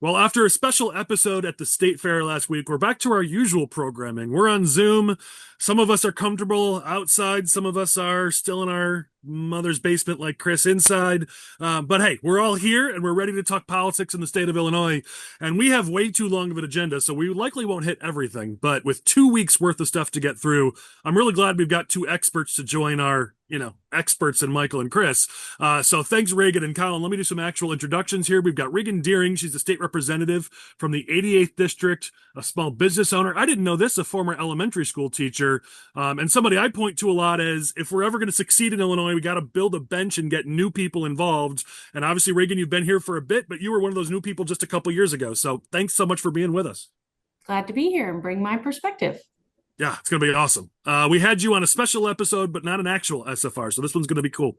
Well, after a special episode at the State Fair last week, we're back to our usual programming. We're on Zoom. Some of us are comfortable outside. Some of us are still in our mother's basement like Chris inside. But hey, we're all here and we're ready to talk politics in the state of Illinois. And we have way too long of an agenda, so we likely won't hit everything. But with 2 weeks worth of stuff to get through, I'm really glad we've got two experts to join our experts in Michael and Chris. So thanks, Regan and Collin. Let me do some actual introductions here. We've got Regan Deering. She's the state representative from the 88th District, a small business owner. I didn't know this, a former elementary school teacher, and somebody I point to a lot as if we're ever going to succeed in Illinois, we got to build a bench and get new people involved. And obviously, Regan, you've been here for a bit, but you were one of those new people just a couple years ago. So thanks so much for being with us. Glad to be here and bring my perspective. Yeah, it's going to be awesome. We had you on a special episode, but not an actual SFR, so this one's going to be cool.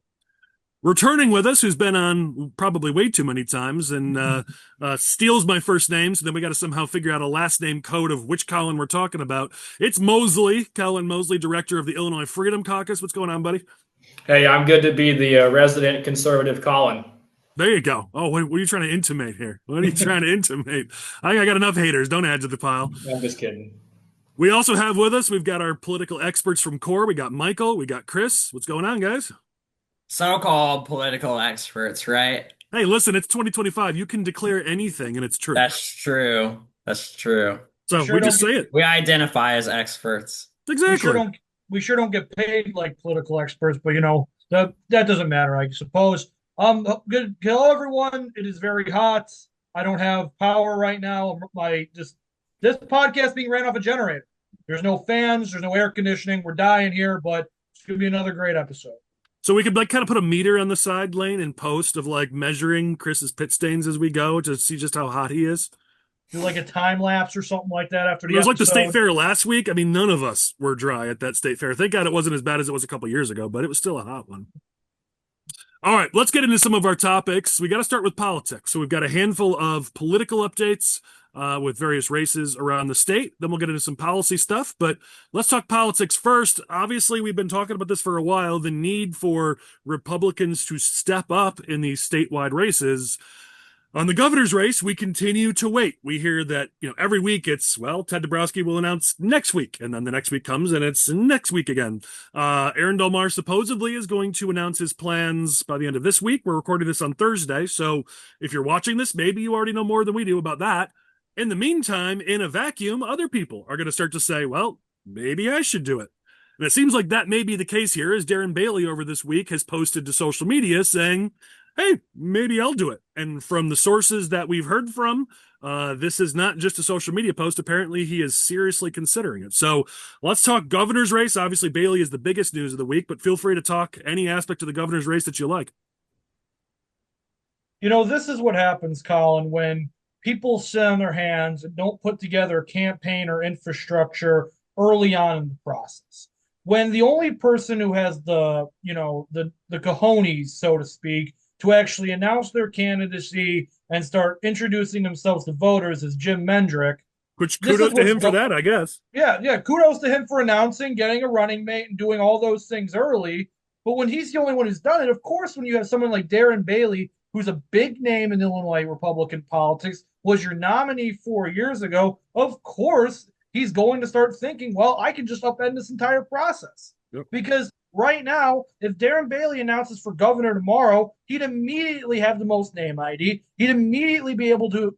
Returning with us, who's been on probably way too many times and steals my first name, so then we got to somehow figure out a last name code of which Collin we're talking about. It's Moseley, Collin Moseley, director of the Illinois Freedom Caucus. What's going on, buddy? Hey, I'm good to be the resident conservative Collin. There you go. Oh, what are you trying to intimate here? What are you trying to intimate? I got enough haters. Don't add to the pile. I'm just kidding. We also have with us, we've got our political experts from CORE. We got Michael. We got Chris. What's going on, guys? So-called political experts, right? Hey, listen, it's 2025. You can declare anything, and it's true. That's true. That's true. So we just say it. We identify as experts. Exactly. We sure don't get paid like political experts, but that doesn't matter, I suppose. Good. Hello, everyone. It is very hot. I don't have power right now. This podcast being ran off a generator. There's no fans. There's no air conditioning. We're dying here, but it's going to be another great episode. So we could kind of put a meter on the side lane and post of measuring Chris's pit stains as we go to see just how hot he is. Do a time lapse or something like that after the It was episode. like the state fair last week. I mean, none of us were dry at that state fair. Thank God it wasn't as bad as it was a couple years ago, but it was still a hot one. All right, let's get into some of our topics. We got to start with politics. So we've got a handful of political updates with various races around the state. Then we'll get into some policy stuff. But let's talk politics first. Obviously, we've been talking about this for a while, the need for Republicans to step up in these statewide races. On the governor's race, we continue to wait. We hear that, every week it's, Ted Dabrowski will announce next week. And then the next week comes and it's next week again. Aaron Delmar supposedly is going to announce his plans by the end of this week. We're recording this on Thursday. So if you're watching this, maybe you already know more than we do about that. In the meantime, in a vacuum, other people are going to start to say, maybe I should do it. And it seems like that may be the case here, as Darren Bailey over this week has posted to social media saying, hey, maybe I'll do it. And from the sources that we've heard from, this is not just a social media post. Apparently, he is seriously considering it. So let's talk governor's race. Obviously, Bailey is the biggest news of the week, but feel free to talk any aspect of the governor's race that you like. This is what happens, Collin, when people sit on their hands and don't put together a campaign or infrastructure early on in the process. When the only person who has the cojones, so to speak, to actually announce their candidacy and start introducing themselves to voters is Jim Mendrick. Which kudos to him for that, I guess. Yeah, kudos to him for announcing, getting a running mate, and doing all those things early. But when he's the only one who's done it, of course, when you have someone like Darren Bailey, who's a big name in Illinois Republican politics, was your nominee 4 years ago, of course, he's going to start thinking, I can just upend this entire process. Yep. Because right now, if Darren Bailey announces for governor tomorrow, he'd immediately have the most name ID. He'd immediately be able to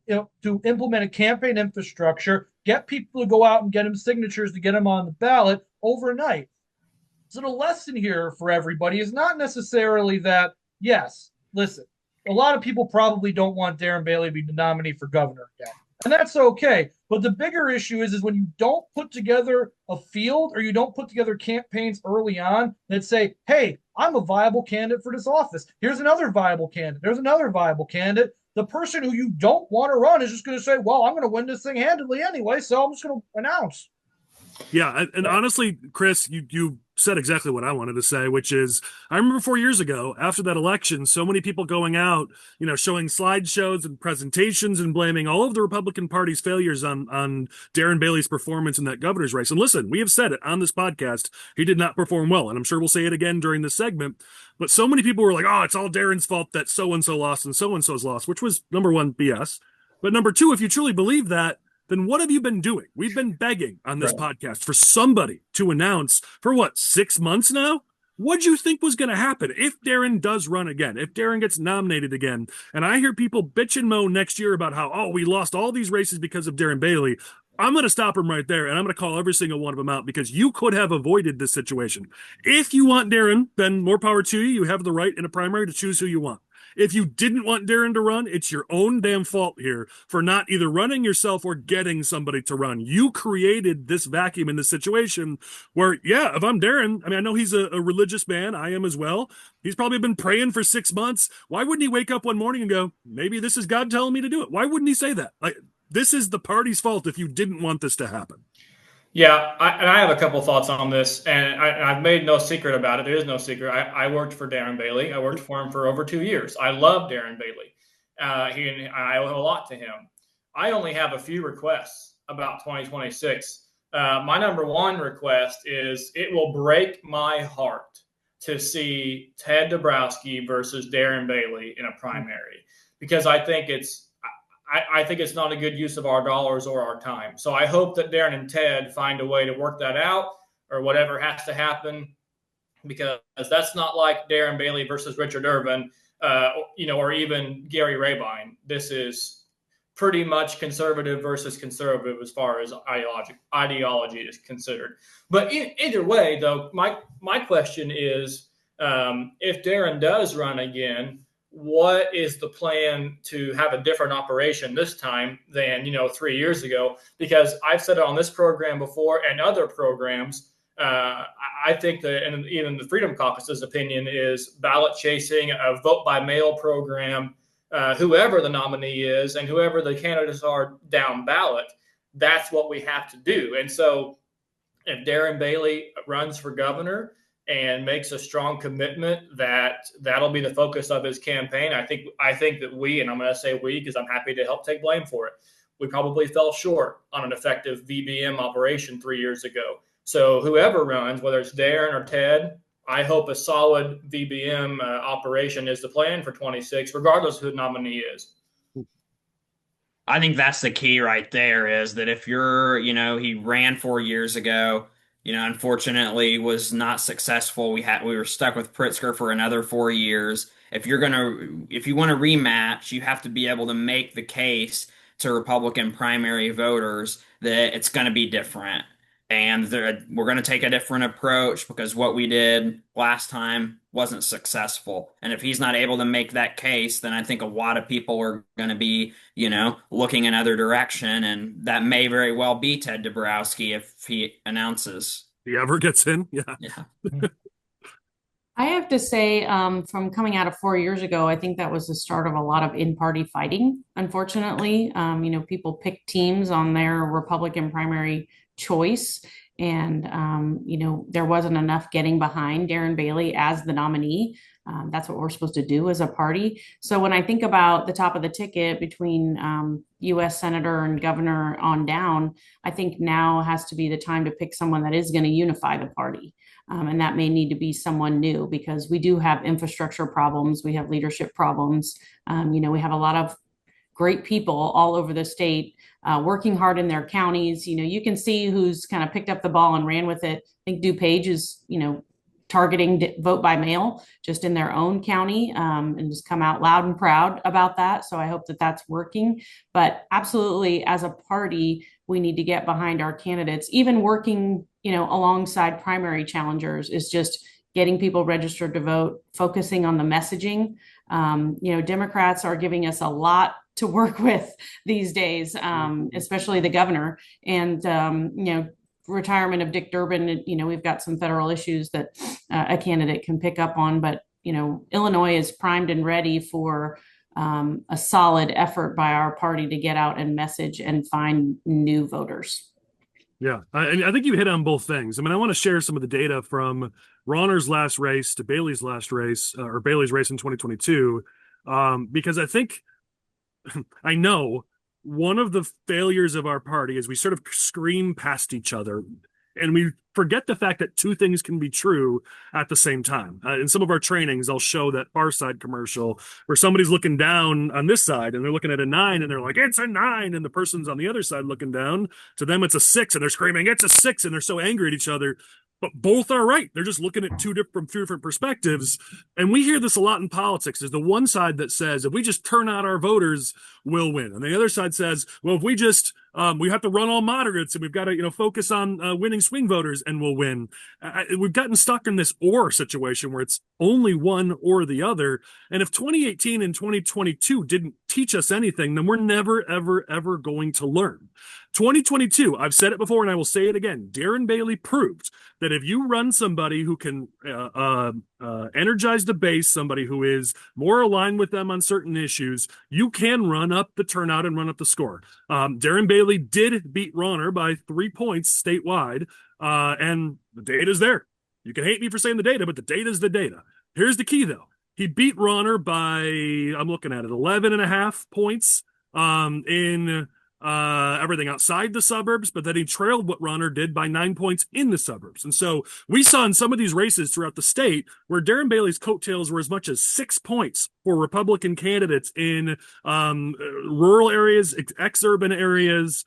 implement a campaign infrastructure, get people to go out and get him signatures to get him on the ballot overnight. So the lesson here for everybody is not necessarily that, yes, listen, a lot of people probably don't want Darren Bailey to be the nominee for governor again. And that's okay. But the bigger issue is when you don't put together a field or you don't put together campaigns early on that say, hey, I'm a viable candidate for this office. Here's another viable candidate. There's another viable candidate. The person who you don't want to run is just going to say, I'm going to win this thing handily anyway, so I'm just going to announce. Yeah, and honestly, Chris, you said exactly what I wanted to say, which is I remember 4 years ago, after that election, so many people going out, showing slideshows and presentations and blaming all of the Republican Party's failures on Darren Bailey's performance in that governor's race. And listen, we have said it on this podcast, he did not perform well, and I'm sure we'll say it again during this segment. But so many people were like, it's all Darren's fault that so-and-so lost and so-and-so's lost, which was, number one, BS. But number two, if you truly believe that, then what have you been doing? We've been begging on this podcast for somebody to announce for what, 6 months now? What do you think was going to happen if Darren does run again, if Darren gets nominated again? And I hear people bitch and moan next year about how, oh, we lost all these races because of Darren Bailey. I'm going to stop him right there, and I'm going to call every single one of them out because you could have avoided this situation. If you want Darren, then more power to you. You have the right in a primary to choose who you want. If you didn't want Darren to run, it's your own damn fault here for not either running yourself or getting somebody to run. You created this vacuum in this situation where, yeah, if I'm Darren, I mean, I know he's a religious man. I am as well. He's probably been praying for 6 months. Why wouldn't he wake up one morning and go, maybe this is God telling me to do it? Why wouldn't he say that? Like, this is the party's fault if you didn't want this to happen. Yeah, I have a couple thoughts on this, and I've made no secret about it. There is no secret. I worked for Darren Bailey. I worked for him for over 2 years. I love Darren Bailey. I owe a lot to him. I only have a few requests about 2026. My number one request is it will break my heart to see Ted Dabrowski versus Darren Bailey in a primary, because I think it's not a good use of our dollars or our time. So I hope that Darren and Ted find a way to work that out or whatever has to happen, because that's not like Darren Bailey versus Richard Irvin, or even Gary Rabine. This is pretty much conservative versus conservative as far as ideology is considered. But either way, though, my question is, if Darren does run again, what is the plan to have a different operation this time than 3 years ago? Because I've said it on this program before and other programs. I think that, and even the Freedom Caucus's opinion is ballot chasing, a vote by mail program, whoever the nominee is and whoever the candidates are down ballot, that's what we have to do. And so if Darren Bailey runs for governor and makes a strong commitment that'll be the focus of his campaign, I think that we, and I'm going to say we because I'm happy to help take blame for it, we probably fell short on an effective VBM operation 3 years ago. So whoever runs, whether it's Darren or Ted, I hope a solid VBM operation is the plan for 26, regardless of who the nominee is. I think that's the key right there, is that if he ran 4 years ago, unfortunately was not successful. We were stuck with Pritzker for another 4 years. If you want to rematch, you have to be able to make the case to Republican primary voters that it's going to be different. And we're going to take a different approach because what we did last time wasn't successful. And if he's not able to make that case, then I think a lot of people are going to be, looking another direction. And that may very well be Ted Dabrowski if he announces. He ever gets in? Yeah. I have to say, from coming out of 4 years ago, I think that was the start of a lot of in-party fighting, unfortunately. People pick teams on their Republican primary choice. And, there wasn't enough getting behind Darren Bailey as the nominee. That's what we're supposed to do as a party. So when I think about the top of the ticket between U.S. Senator and governor on down, I think now has to be the time to pick someone that is going to unify the party. And that may need to be someone new, because we do have infrastructure problems. We have leadership problems. We have a lot of great people all over the state working hard in their counties. You can see who's kind of picked up the ball and ran with it. I think DuPage is, targeting vote by mail just in their own county, and just come out loud and proud about that. So I hope that that's working. But absolutely, as a party, we need to get behind our candidates. Even working, alongside primary challengers is just getting people registered to vote, focusing on the messaging. Democrats are giving us a lot to work with these days, especially the governor. And, retirement of Dick Durbin, we've got some federal issues that a candidate can pick up on. But, Illinois is primed and ready for a solid effort by our party to get out and message and find new voters. Yeah, I think you hit on both things. I mean, I want to share some of the data from Rauner's last race to Bailey's last race, or Bailey's race in 2022, because I know one of the failures of our party is we sort of scream past each other And we forget the fact that two things can be true at the same time. In some of our trainings, I'll show that Far Side commercial where somebody's looking down on this side and they're looking at a 9 and they're like, it's a 9. And the person's on the other side looking down. To them, it's a 6 and they're screaming, it's a 6. And they're so angry at each other. But both are right. They're just looking at two different perspectives. And we hear this a lot in politics. There's the one side that says, if we just turn out our voters, we'll win. And the other side says, well, if we just, we have to run all moderates and we've got to, focus on winning swing voters and we'll win. We've gotten stuck in this or situation where it's only one or the other. And if 2018 and 2022 didn't teach us anything, then we're never, ever, ever going to learn. 2022, I've said it before and I will say it again. Darren Bailey proved that if you run somebody who can energize the base, somebody who is more aligned with them on certain issues, you can run up the turnout and run up the score. Darren Bailey did beat Rauner by 3 points statewide, and the data's there. You can hate me for saying the data, but the data's the data. Here's the key, though. He beat Rauner by, I'm looking at it, 11.5 points in everything outside the suburbs, but then he trailed what Rauner did by 9 points in the suburbs. And so we saw in some of these races throughout the state where Darren Bailey's coattails were as much as 6 points for Republican candidates in rural areas, ex-urban areas.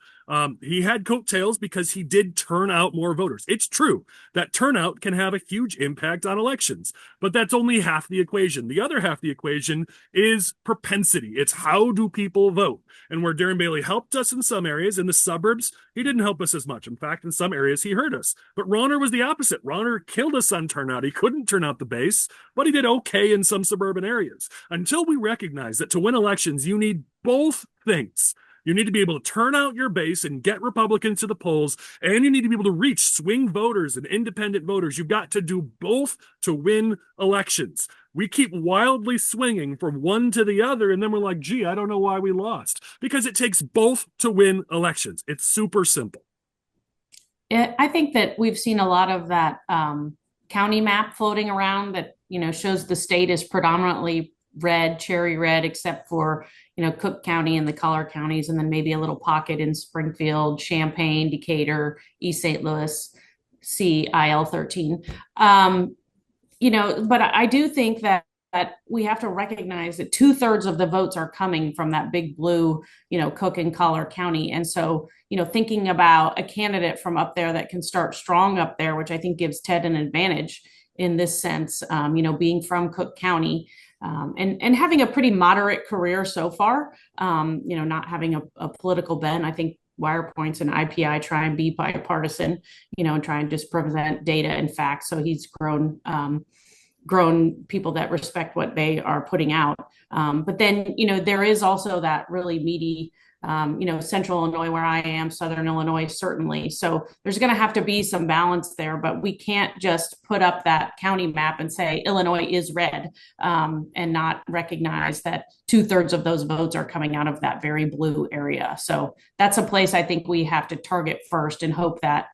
He had coattails because he did turn out more voters. It's true that turnout can have a huge impact on elections, but that's only half the equation. The other half of the equation is propensity. It's how do people vote? And where Darren Bailey helped us in some areas, in the suburbs, he didn't help us as much. In fact, in some areas, he hurt us. But Rauner was the opposite. Rauner killed us on turnout. He couldn't turn out the base, but he did okay in some suburban areas. Until we recognize that to win elections, you need both things. You need to be able to turn out your base and get Republicans to the polls, and you need to be able to reach swing voters and independent voters. You've got to do both to win elections. We keep wildly swinging from one to the other, and then we're like, gee, I don't know why we lost. Because it takes both to win elections. It's super simple. I think that we've seen a lot of that county map floating around that, shows the state is predominantly red, cherry red, except for, Cook County and the collar counties, and then maybe a little pocket in Springfield, Champaign, Decatur, East St. Louis, IL 13. But I do think that we have to recognize that 2/3 of the votes are coming from that big blue, Cook and Collar County. And so, thinking about a candidate from up there that can start strong up there, which I think gives Ted an advantage in this sense, being from Cook County, and having a pretty moderate career so far, not having a political bent. I think Wire Points and IPI try and be bipartisan, and try and just present data and facts. So he's grown people that respect what they are putting out. But then, there is also that really meaty, central Illinois where I am, southern Illinois, certainly. So there's going to have to be some balance there, but we can't just put up that county map and say Illinois is red, and not recognize that 2/3 of those votes are coming out of that very blue area. So that's a place I think we have to target first and hope that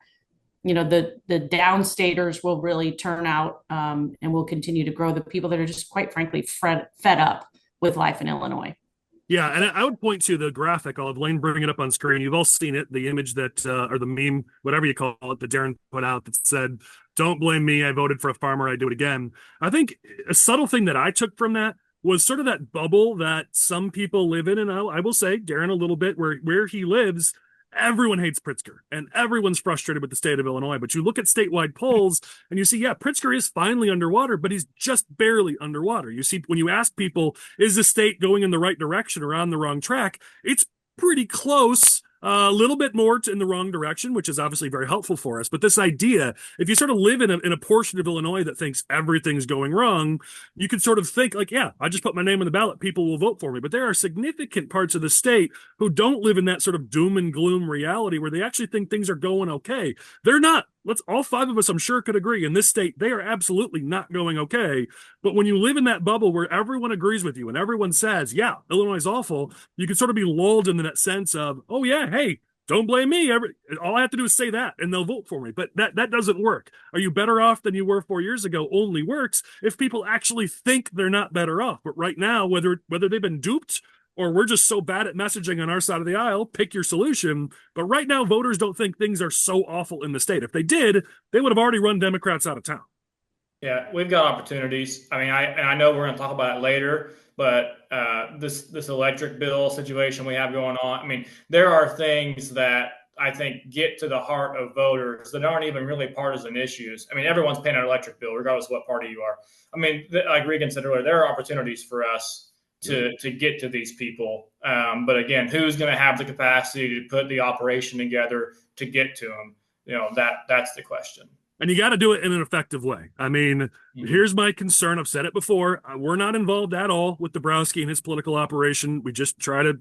the downstaters will really turn out, and will continue to grow the people that are just, quite frankly, fed up with life in Illinois. Yeah, and I would point to the graphic. I'll have Lane bring it up on screen. You've all seen it, the image that, or the meme, whatever you call it, that Darren put out that said, "Don't blame me, I voted for a farmer, I do it again." I think a subtle thing that I took from that was sort of that bubble that some people live in, and I will say, Darren, a little bit, where he lives, everyone hates Pritzker and everyone's frustrated with the state of Illinois. But you look at statewide polls and you see, yeah, Pritzker is finally underwater, but he's just barely underwater. You see, when you ask people, is the state going in the right direction or on the wrong track? It's pretty close. A little bit more in the wrong direction, which is obviously very helpful for us. But this idea, if you sort of live in a portion of Illinois that thinks everything's going wrong, you could sort of think like, yeah, I just put my name on the ballot, people will vote for me. But there are significant parts of the state who don't live in that sort of doom and gloom reality where they actually think things are going okay. They're not. All 5 of us, I'm sure, could agree in this state, they are absolutely not going okay. But when you live in that bubble where everyone agrees with you and everyone says, yeah, Illinois is awful, you can sort of be lulled into that sense of, oh yeah, hey, don't blame me. All I have to do is say that and they'll vote for me. But that doesn't work. Are you better off than you were 4 years ago? Only works if people actually think they're not better off. But right now, whether they've been duped or we're just so bad at messaging on our side of the aisle, pick your solution. But right now, voters don't think things are so awful in the state. If they did, they would have already run Democrats out of town. Yeah, we've got opportunities. I mean, I know we're going to talk about it later, but this electric bill situation we have going on, I mean, there are things that I think get to the heart of voters that aren't even really partisan issues. I mean, everyone's paying an electric bill, regardless of what party you are. I mean, like Regan said earlier, there are opportunities for us to get to these people. But again, who's going to have the capacity to put the operation together to get to them? You know, that's the question. And you got to do it in an effective way. I mean, here's my concern. I've said it before. We're not involved at all with Dabrowski and his political operation. We just try to,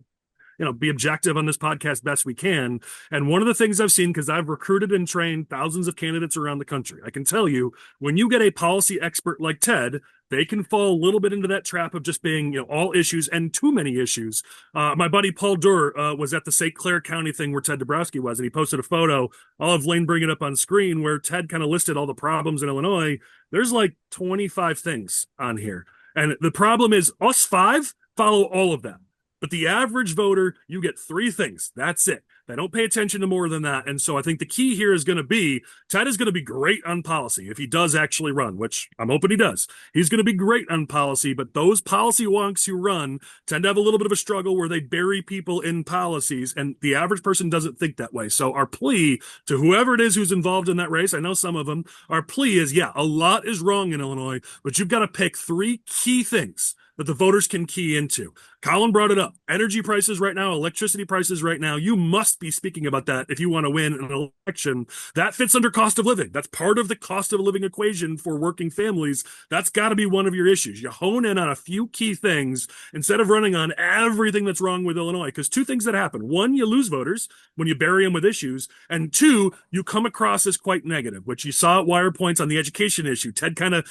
be objective on this podcast best we can. And one of the things I've seen, because I've recruited and trained thousands of candidates around the country, I can tell you, when you get a policy expert like Ted, they can fall a little bit into that trap of just being, all issues and too many issues. My buddy Paul Durr was at the St. Clair County thing where Ted Dabrowski was, and he posted a photo. I'll have Lane bring it up on screen where Ted kind of listed all the problems in Illinois. There's like 25 things on here. And the problem is us 5 follow all of them. But the average voter, you get 3 things. That's it. They don't pay attention to more than that. And so I think the key here is going to be, Ted is going to be great on policy if he does actually run, which I'm hoping he does. He's going to be great on policy, but those policy wonks who run tend to have a little bit of a struggle where they bury people in policies, and the average person doesn't think that way. So our plea to whoever it is who's involved in that race, I know some of them, our plea is, a lot is wrong in Illinois, but you've got to pick 3 key things that the voters can key into. Collin brought it up. Energy prices right now, electricity prices right now. You must be speaking about that if you want to win an election. That fits under cost of living. That's part of the cost of living equation for working families. That's got to be one of your issues. You hone in on a few key things instead of running on everything that's wrong with Illinois. Because 2 things that happen. 1, you lose voters when you bury them with issues. And 2, you come across as quite negative, which you saw at Wire Points on the education issue. Ted kind of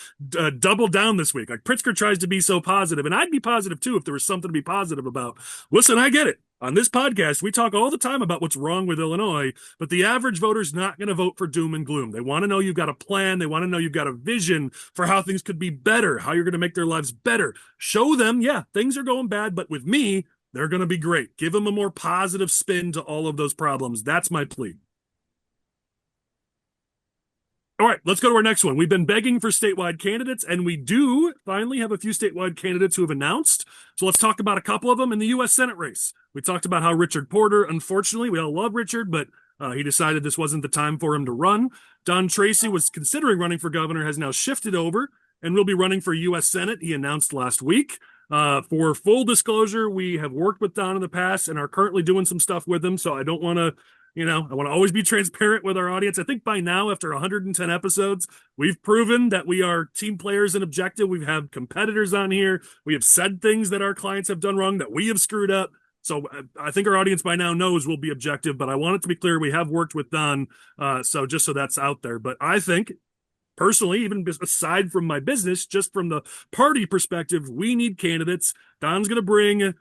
doubled down this week. Like Pritzker tries to be so positive, and I'd be positive too if there was something to be positive about. Listen, I get it. On this podcast, we talk all the time about what's wrong with Illinois, but the average voter's not going to vote for doom and gloom. They want to know you've got a plan. They want to know you've got a vision for how things could be better, how you're going to make their lives better. Show them, things are going bad, but with me, they're going to be great. Give them a more positive spin to all of those problems. That's my plea. All right, let's go to our next one. We've been begging for statewide candidates, and we do finally have a few statewide candidates who have announced. So let's talk about a couple of them in the U.S. Senate race. We talked about how Richard Porter, unfortunately, we all love Richard, but he decided this wasn't the time for him to run. Don Tracy was considering running for governor, has now shifted over, and will be running for U.S. Senate. He announced last week. For full disclosure, we have worked with Don in the past and are currently doing some stuff with him, so I don't want to I want to always be transparent with our audience. I think by now, after 110 episodes, we've proven that we are team players and objective. We've had competitors on here. We have said things that our clients have done wrong, that we have screwed up. So I think our audience by now knows we'll be objective, but I want it to be clear we have worked with Don, so just so that's out there. But I think, personally, even aside from my business, just from the party perspective, we need candidates. Don's going to bring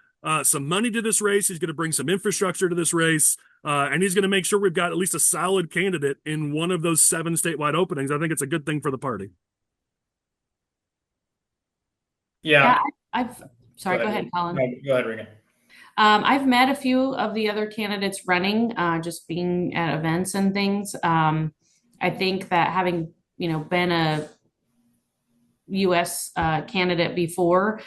some money to this race. He's going to bring some infrastructure to this race. And he's going to make sure we've got at least a solid candidate in one of those 7 statewide openings. I think it's a good thing for the party. Yeah, sorry, go ahead, Collin. No, go ahead, Regan. I've met a few of the other candidates running, just being at events and things. I think that having, been a U.S. Candidate before,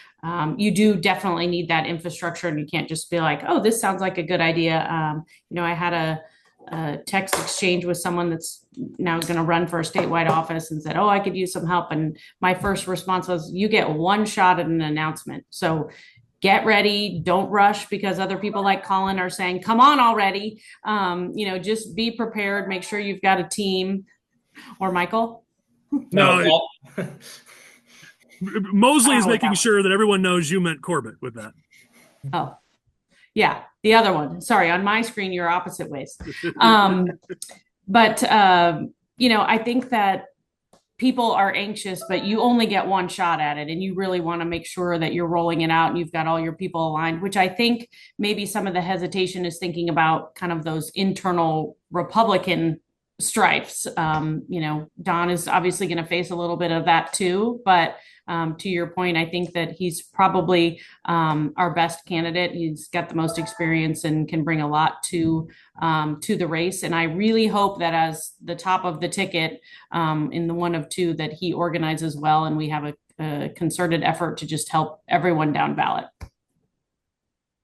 you do definitely need that infrastructure, and you can't just be like, oh, this sounds like a good idea. I had a text exchange with someone that's now going to run for a statewide office and said, oh, I could use some help. And my first response was, you get one shot at an announcement. So get ready. Don't rush because other people like Collin are saying, come on already. Just be prepared. Make sure you've got a team. Or Michael? No. Moseley is making sure that everyone knows you meant Corbett with that. Oh, yeah. The other one. Sorry, on my screen, you're opposite ways. But I think that people are anxious, but you only get one shot at it. And you really want to make sure that you're rolling it out and you've got all your people aligned, which I think maybe some of the hesitation is thinking about kind of those internal Republican stripes. Don is obviously going to face a little bit of that too, but to your point, I think that he's probably our best candidate. He's got the most experience and can bring a lot to the race. And I really hope that as the top of the ticket in the one of two, that he organizes well and we have a concerted effort to just help everyone down ballot.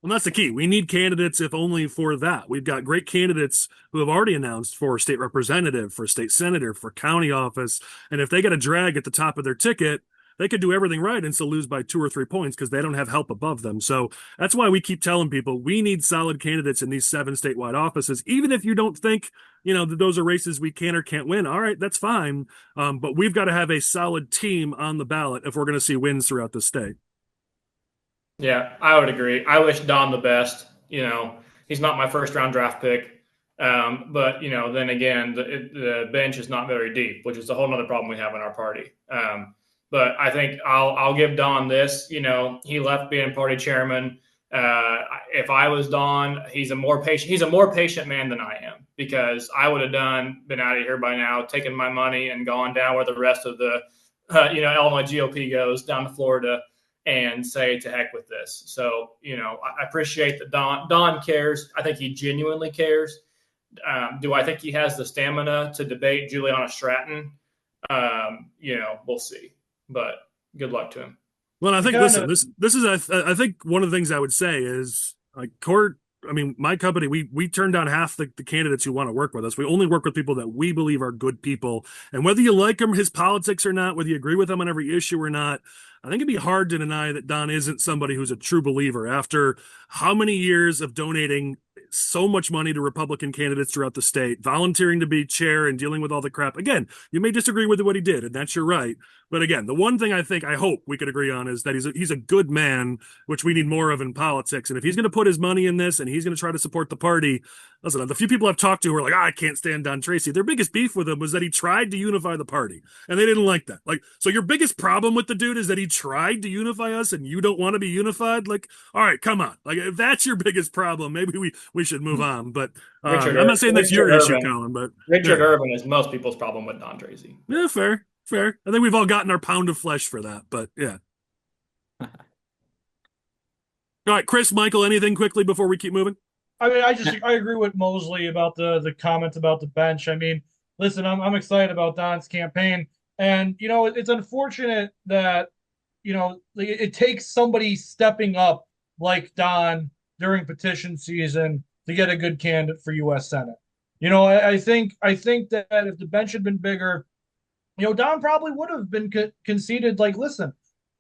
Well, that's the key. We need candidates, if only for that. We've got great candidates who have already announced for state representative, for state senator, for county office. And if they get a drag at the top of their ticket, they could do everything right and still lose by 2 or 3 points because they don't have help above them. So that's why we keep telling people we need solid candidates in these 7 statewide offices. Even if you don't think, that those are races we can or can't win, all right, that's fine. But we've got to have a solid team on the ballot if we're going to see wins throughout the state. Yeah, I would agree. I wish Don the best. He's not my first round draft pick. But then again, the bench is not very deep, which is a whole other problem we have in our party. But I think I'll give Don this. He left being party chairman. If I was Don, he's a more patient man than I am, because I would have been out of here by now, taken my money and gone down where the rest of the Illinois GOP goes, down to Florida, and say to heck with this. So I appreciate that Don cares. I think he genuinely cares. Do I think he has the stamina to debate Juliana Stratton? We'll see. But good luck to him. Well, I think this is I think one of the things I would say is, like, my company, we turn down half the candidates who want to work with us. We only work with people that we believe are good people. And whether you like his politics or not, whether you agree with him on every issue or not, I think it'd be hard to deny that Don isn't somebody who's a true believer after how many years of donating so much money to Republican candidates throughout the state, volunteering to be chair and dealing with all the crap. Again, you may disagree with what he did, and that's your right. But again, the one thing I hope we could agree on is that he's a good man, which we need more of in politics. And if he's going to put his money in this and he's going to try to support the party, listen, the few people I've talked to who are like, I can't stand Don Tracy, their biggest beef with him was that he tried to unify the party, and they didn't like that. Like, so your biggest problem with the dude is that he tried to unify us and you don't want to be unified? Like, all right, come on. Like, if that's your biggest problem, maybe we should move on. But I'm not saying that's your issue, Collin, but Richard Urban is most people's problem with Don Tracy. Yeah, fair. I think we've all gotten our pound of flesh for that, but yeah. All right, Chris, Michael, anything quickly before we keep moving? I mean, I agree with Moseley about the comment about the bench. I mean, listen, I'm excited about Don's campaign, and it's unfortunate that it takes somebody stepping up like Don during petition season to get a good candidate for U.S. Senate. I think that if the bench had been bigger, Don probably would have been conceded. Like, listen,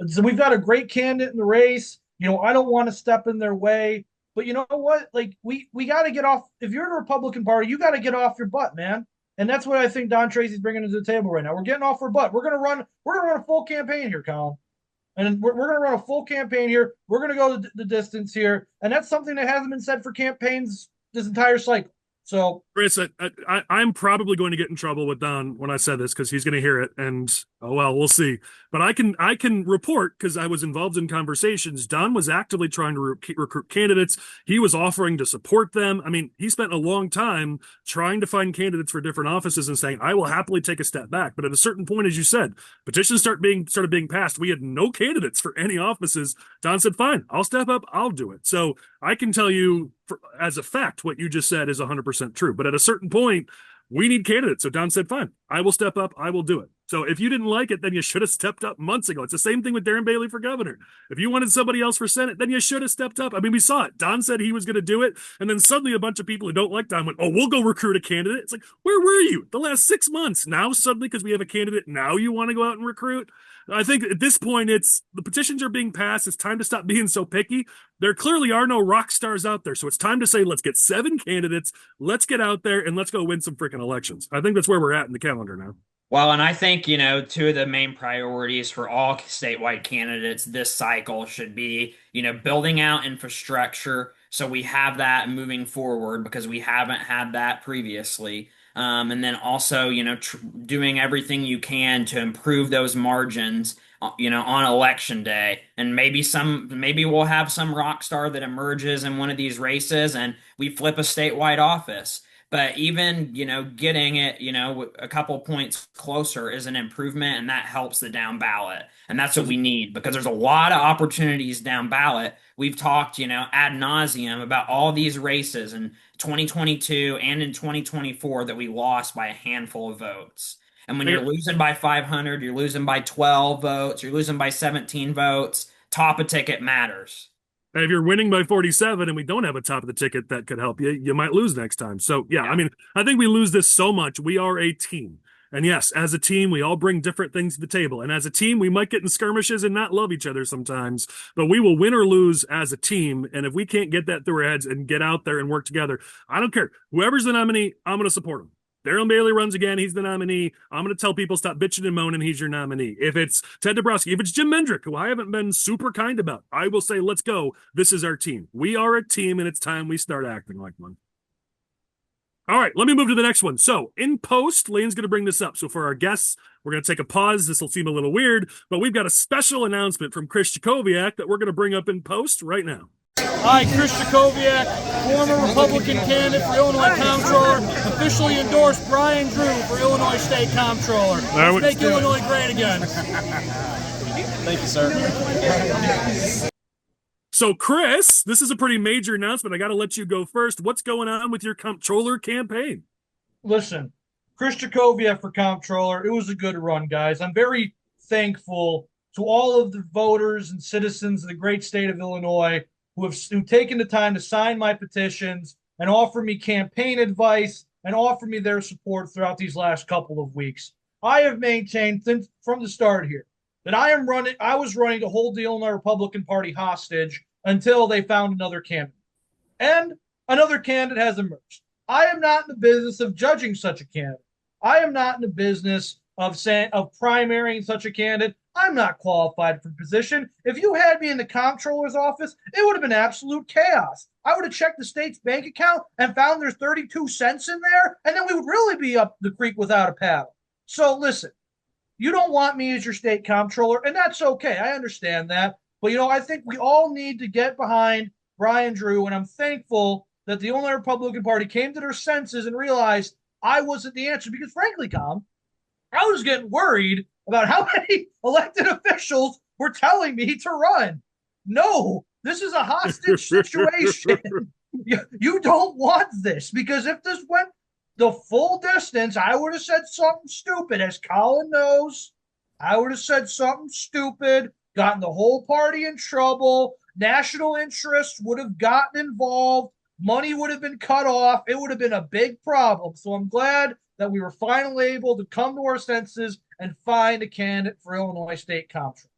so we've got a great candidate in the race. I don't want to step in their way. But you know what? Like, we got to get off. If you're in a Republican Party, you got to get off your butt, man. And that's what I think Don Tracy's bringing to the table right now. We're getting off our butt. We're gonna run a full campaign here, Collin. And we're gonna run a full campaign here. We're gonna go the distance here, and that's something that hasn't been said for campaigns this entire cycle. So, Chris, I'm probably going to get in trouble with Don when I said this because he's going to hear it, and we'll see. But I can report, because I was involved in conversations. Don was actively trying to recruit candidates. He was offering to support them. I mean, he spent a long time trying to find candidates for different offices and saying, "I will happily take a step back." But at a certain point, as you said, petitions started being passed. We had no candidates for any offices. Don said, "Fine, I'll step up. I'll do it." So I can tell you, as a fact, what you just said is 100% true. But at a certain point, we need candidates. So Don said, fine, I will step up. I will do it. So if you didn't like it, then you should have stepped up months ago. It's the same thing with Darren Bailey for governor. If you wanted somebody else for Senate, then you should have stepped up. I mean, we saw it. Don said he was going to do it. And then suddenly a bunch of people who don't like Don went, we'll go recruit a candidate. It's like, where were you the last 6 months? Now suddenly, because we have a candidate, now you want to go out and recruit? I think at this point, the petitions are being passed. It's time to stop being so picky. There clearly are no rock stars out there. So it's time to say, let's get 7 candidates. Let's get out there and let's go win some freaking elections. I think that's where we're at in the calendar now. Well, and I think, 2 of the main priorities for all statewide candidates this cycle should be, building out infrastructure. So we have that moving forward because we haven't had that previously. And then also, doing everything you can to improve those margins, on election day. And maybe we'll have some rock star that emerges in one of these races and we flip a statewide office. But even, getting it, a couple points closer is an improvement, and that helps the down ballot. And that's what we need, because there's a lot of opportunities down ballot. We've talked, ad nauseum about all these races in 2022 and in 2024 that we lost by a handful of votes. And when you're losing by 500, you're losing by 12 votes, you're losing by 17 votes, top of ticket matters. And if you're winning by 47 and we don't have a top of the ticket that could help you, you might lose next time. So, yeah, I mean, I think we lose this so much. We are a team. And yes, as a team, we all bring different things to the table. And as a team, we might get in skirmishes and not love each other sometimes, but we will win or lose as a team. And if we can't get that through our heads and get out there and work together, I don't care. Whoever's the nominee, I'm going to support him. Darren Bailey runs again. He's the nominee. I'm going to tell people, stop bitching and moaning. He's your nominee. If it's Ted Dabrowski, if it's Jim Mendrick, who I haven't been super kind about, I will say, let's go. This is our team. We are a team, and it's time we start acting like one. All right, let me move to the next one. So in post, Lane's going to bring this up. So for our guests, we're going to take a pause. This will seem a little weird, but we've got a special announcement from Chris Jackowiak that we're going to bring up in post right now. Hi, Chris Jackowiak, former Republican candidate for Illinois Comptroller, officially endorsed Bryan Drew for Illinois State Comptroller. Let's make Illinois great again. Thank you, sir. So, Chris, this is a pretty major announcement. I got to let you go first. What's going on with your comptroller campaign? Listen, Chris Jackowiak for comptroller. It was a good run, guys. I'm very thankful to all of the voters and citizens of the great state of Illinois who've taken the time to sign my petitions and offer me campaign advice and offer me their support throughout these last couple of weeks. I have maintained from the start here that I was running to hold the Illinois Republican Party hostage until they found another candidate. And another candidate has emerged. I am not in the business of judging such a candidate. I am not in the business of primarying such a candidate. I'm not qualified for the position. If you had me in the comptroller's office, it would have been absolute chaos. I would have checked the state's bank account and found there's 32 cents in there, and then we would really be up the creek without a paddle. So listen, you don't want me as your state comptroller, and that's okay. I understand that. But, I think we all need to get behind Bryan Drew, and I'm thankful that the Illinois Republican Party came to their senses and realized I wasn't the answer. Because frankly, Tom, I was getting worried about how many elected officials were telling me to run. No, this is a hostage situation. You don't want this, because if this went the full distance, I would have said something stupid. As Collin knows, I would have said something stupid, gotten the whole party in trouble. National interests would have gotten involved. Money would have been cut off. It would have been a big problem. So I'm glad that we were finally able to come to our senses and find a candidate for Illinois State Comptroller.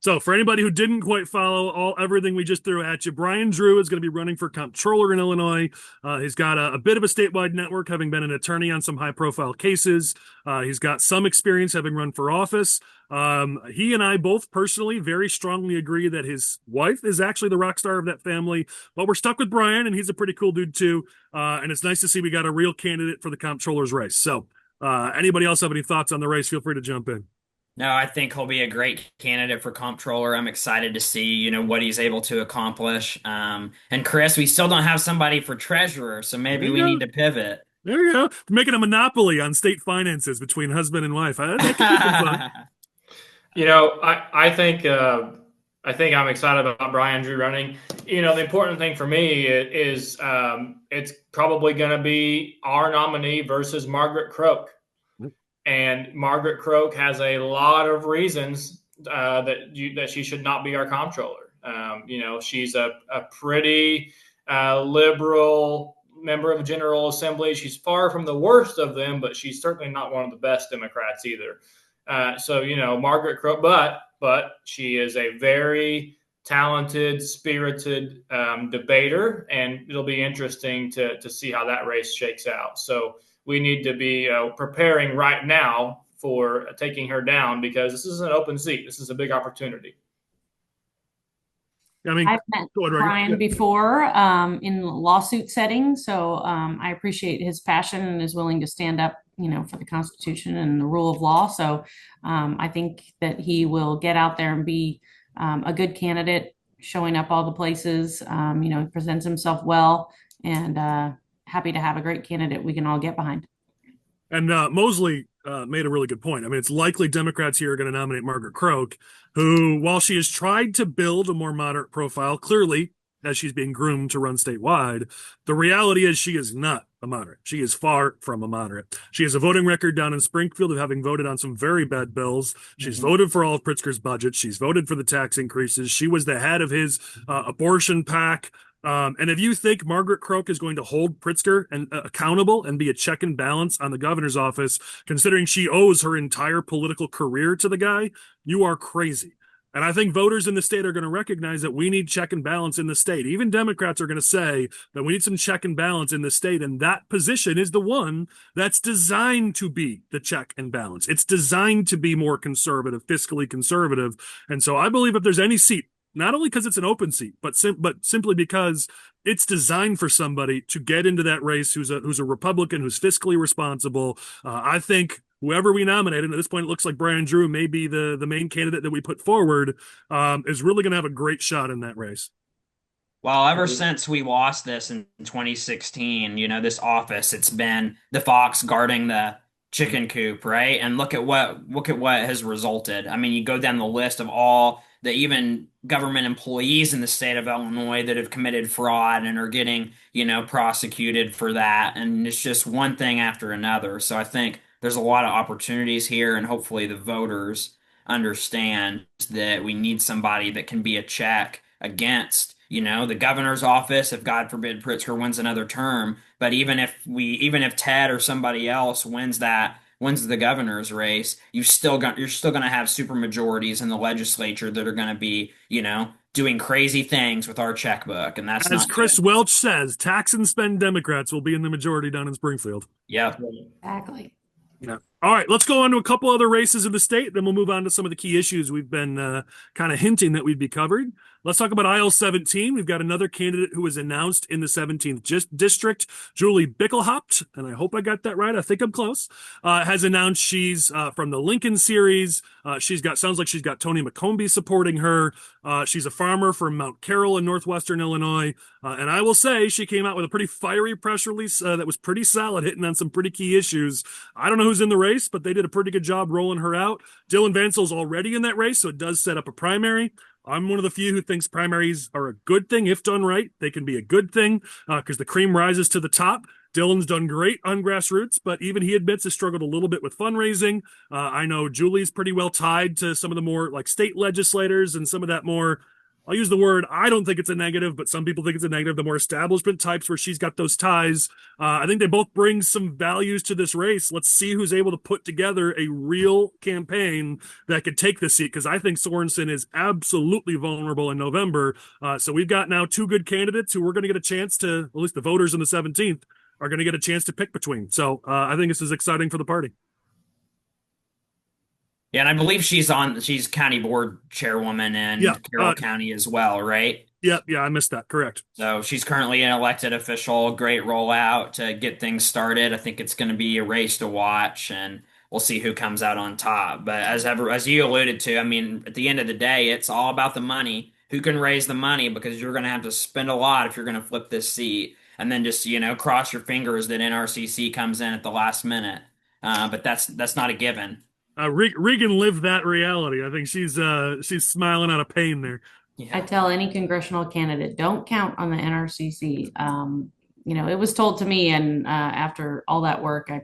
So for anybody who didn't quite follow everything we just threw at you, Bryan Drew is going to be running for comptroller in Illinois. He's got a bit of a statewide network, having been an attorney on some high-profile cases. He's got some experience having run for office. He and I both personally very strongly agree that his wife is actually the rock star of that family. But we're stuck with Bryan, and he's a pretty cool dude too. And it's nice to see we got a real candidate for the comptroller's race. So anybody else have any thoughts on the race? Feel free to jump in. No, I think he'll be a great candidate for comptroller. I'm excited to see, what he's able to accomplish. And Chris, we still don't have somebody for treasurer, so maybe we need to pivot. There you go. Making a monopoly on state finances between husband and wife. That could be fun. I think I'm excited about Bryan Drew running. The important thing for me is it's probably going to be our nominee versus Margaret Croak. And Margaret Croak has a lot of reasons that she should not be our comptroller. She's a pretty liberal member of the General Assembly. She's far from the worst of them, but she's certainly not one of the best Democrats either. Margaret Croak, but she is a very talented, spirited debater, and it'll be interesting to see how that race shakes out. So we need to be preparing right now for taking her down, because this is an open seat. This is a big opportunity. I've met Bryan before in lawsuit settings, so I appreciate his passion and is willing to stand up, for the Constitution and the rule of law. So I think that he will get out there and be a good candidate, showing up all the places. He presents himself well and happy to have a great candidate we can all get behind. And Moseley made a really good point. I mean, it's likely Democrats here are going to nominate Margaret Croak, who, while she has tried to build a more moderate profile, clearly, as she's being groomed to run statewide, the reality is she is not a moderate. She is far from a moderate. She has a voting record down in Springfield of having voted on some very bad bills. She's voted for all of Pritzker's budget. She's voted for the tax increases. She was the head of his abortion PAC. And if you think Margaret Croak is going to hold Pritzker and accountable and be a check and balance on the governor's office, considering she owes her entire political career to the guy, you are crazy. And I think voters in the state are going to recognize that we need check and balance in the state. Even Democrats are going to say that we need some check and balance in the state. And that position is the one that's designed to be the check and balance. It's designed to be more conservative, fiscally conservative. And so I believe if there's any seat, not only because it's an open seat, but simply because it's designed for somebody to get into that race who's a Republican, who's fiscally responsible. I think whoever we nominate, and at this point it looks like Bryan Drew may be the main candidate that we put forward, is really going to have a great shot in that race. Well, ever since we lost this in 2016, this office, it's been the fox guarding the chicken coop, right? And look at what has resulted. I mean, you go down the list of all the even government employees in the state of Illinois that have committed fraud and are getting, prosecuted for that. And it's just one thing after another. So I think there's a lot of opportunities here, and hopefully the voters understand that we need somebody that can be a check against, the governor's office, if God forbid Pritzker wins another term. But even if Ted or somebody else wins the governor's race, you're still going to have super majorities in the legislature that are going to be, doing crazy things with our checkbook. And that's as Chris Welch says, tax and spend Democrats will be in the majority down in Springfield. Yeah. Exactly. Yeah. All right, let's go on to a couple other races in the state. Then we'll move on to some of the key issues we've been kind of hinting that we'd be covered. Let's talk about aisle 17. We've got another candidate who was announced in the 17th district, Julie Bickelhaupt, and I hope I got that right. I think I'm close. Has announced she's from the Lincoln series. Sounds like she's got Tony McCombie supporting her. She's a farmer from Mount Carroll in northwestern Illinois. And I will say she came out with a pretty fiery press release that was pretty solid, hitting on some pretty key issues. I don't know who's in the race, but they did a pretty good job rolling her out. Dillan Vancil's already in that race, so it does set up a primary. I'm one of the few who thinks primaries are a good thing if done right. They can be a good thing because the cream rises to the top. Dillan's done great on grassroots, but even he admits has struggled a little bit with fundraising. I know Julie's pretty well tied to some of the more like state legislators and some of that more, I'll use the word, I don't think it's a negative, but some people think it's a negative, the more establishment types where she's got those ties. I think they both bring some values to this race. Let's see who's able to put together a real campaign that could take the seat, because I think Sorensen is absolutely vulnerable in November. So we've got now two good candidates who we're going to get a chance to, at least the voters in the 17th, are going to get a chance to pick between. So I think this is exciting for the party. Yeah, and I believe she's county board chairwoman in Carroll County as well, right? Yeah, I missed that. Correct. So she's currently an elected official. Great rollout to get things started. I think it's going to be a race to watch, and we'll see who comes out on top. But as you alluded to, I mean, at the end of the day, it's all about the money. Who can raise the money? Because you're going to have to spend a lot if you're going to flip this seat, and then just cross your fingers that NRCC comes in at the last minute. But that's not a given. Regan lived that reality. I think she's smiling out of pain there. Yeah. I tell any congressional candidate, don't count on the NRCC. It was told to me, and after all that work, I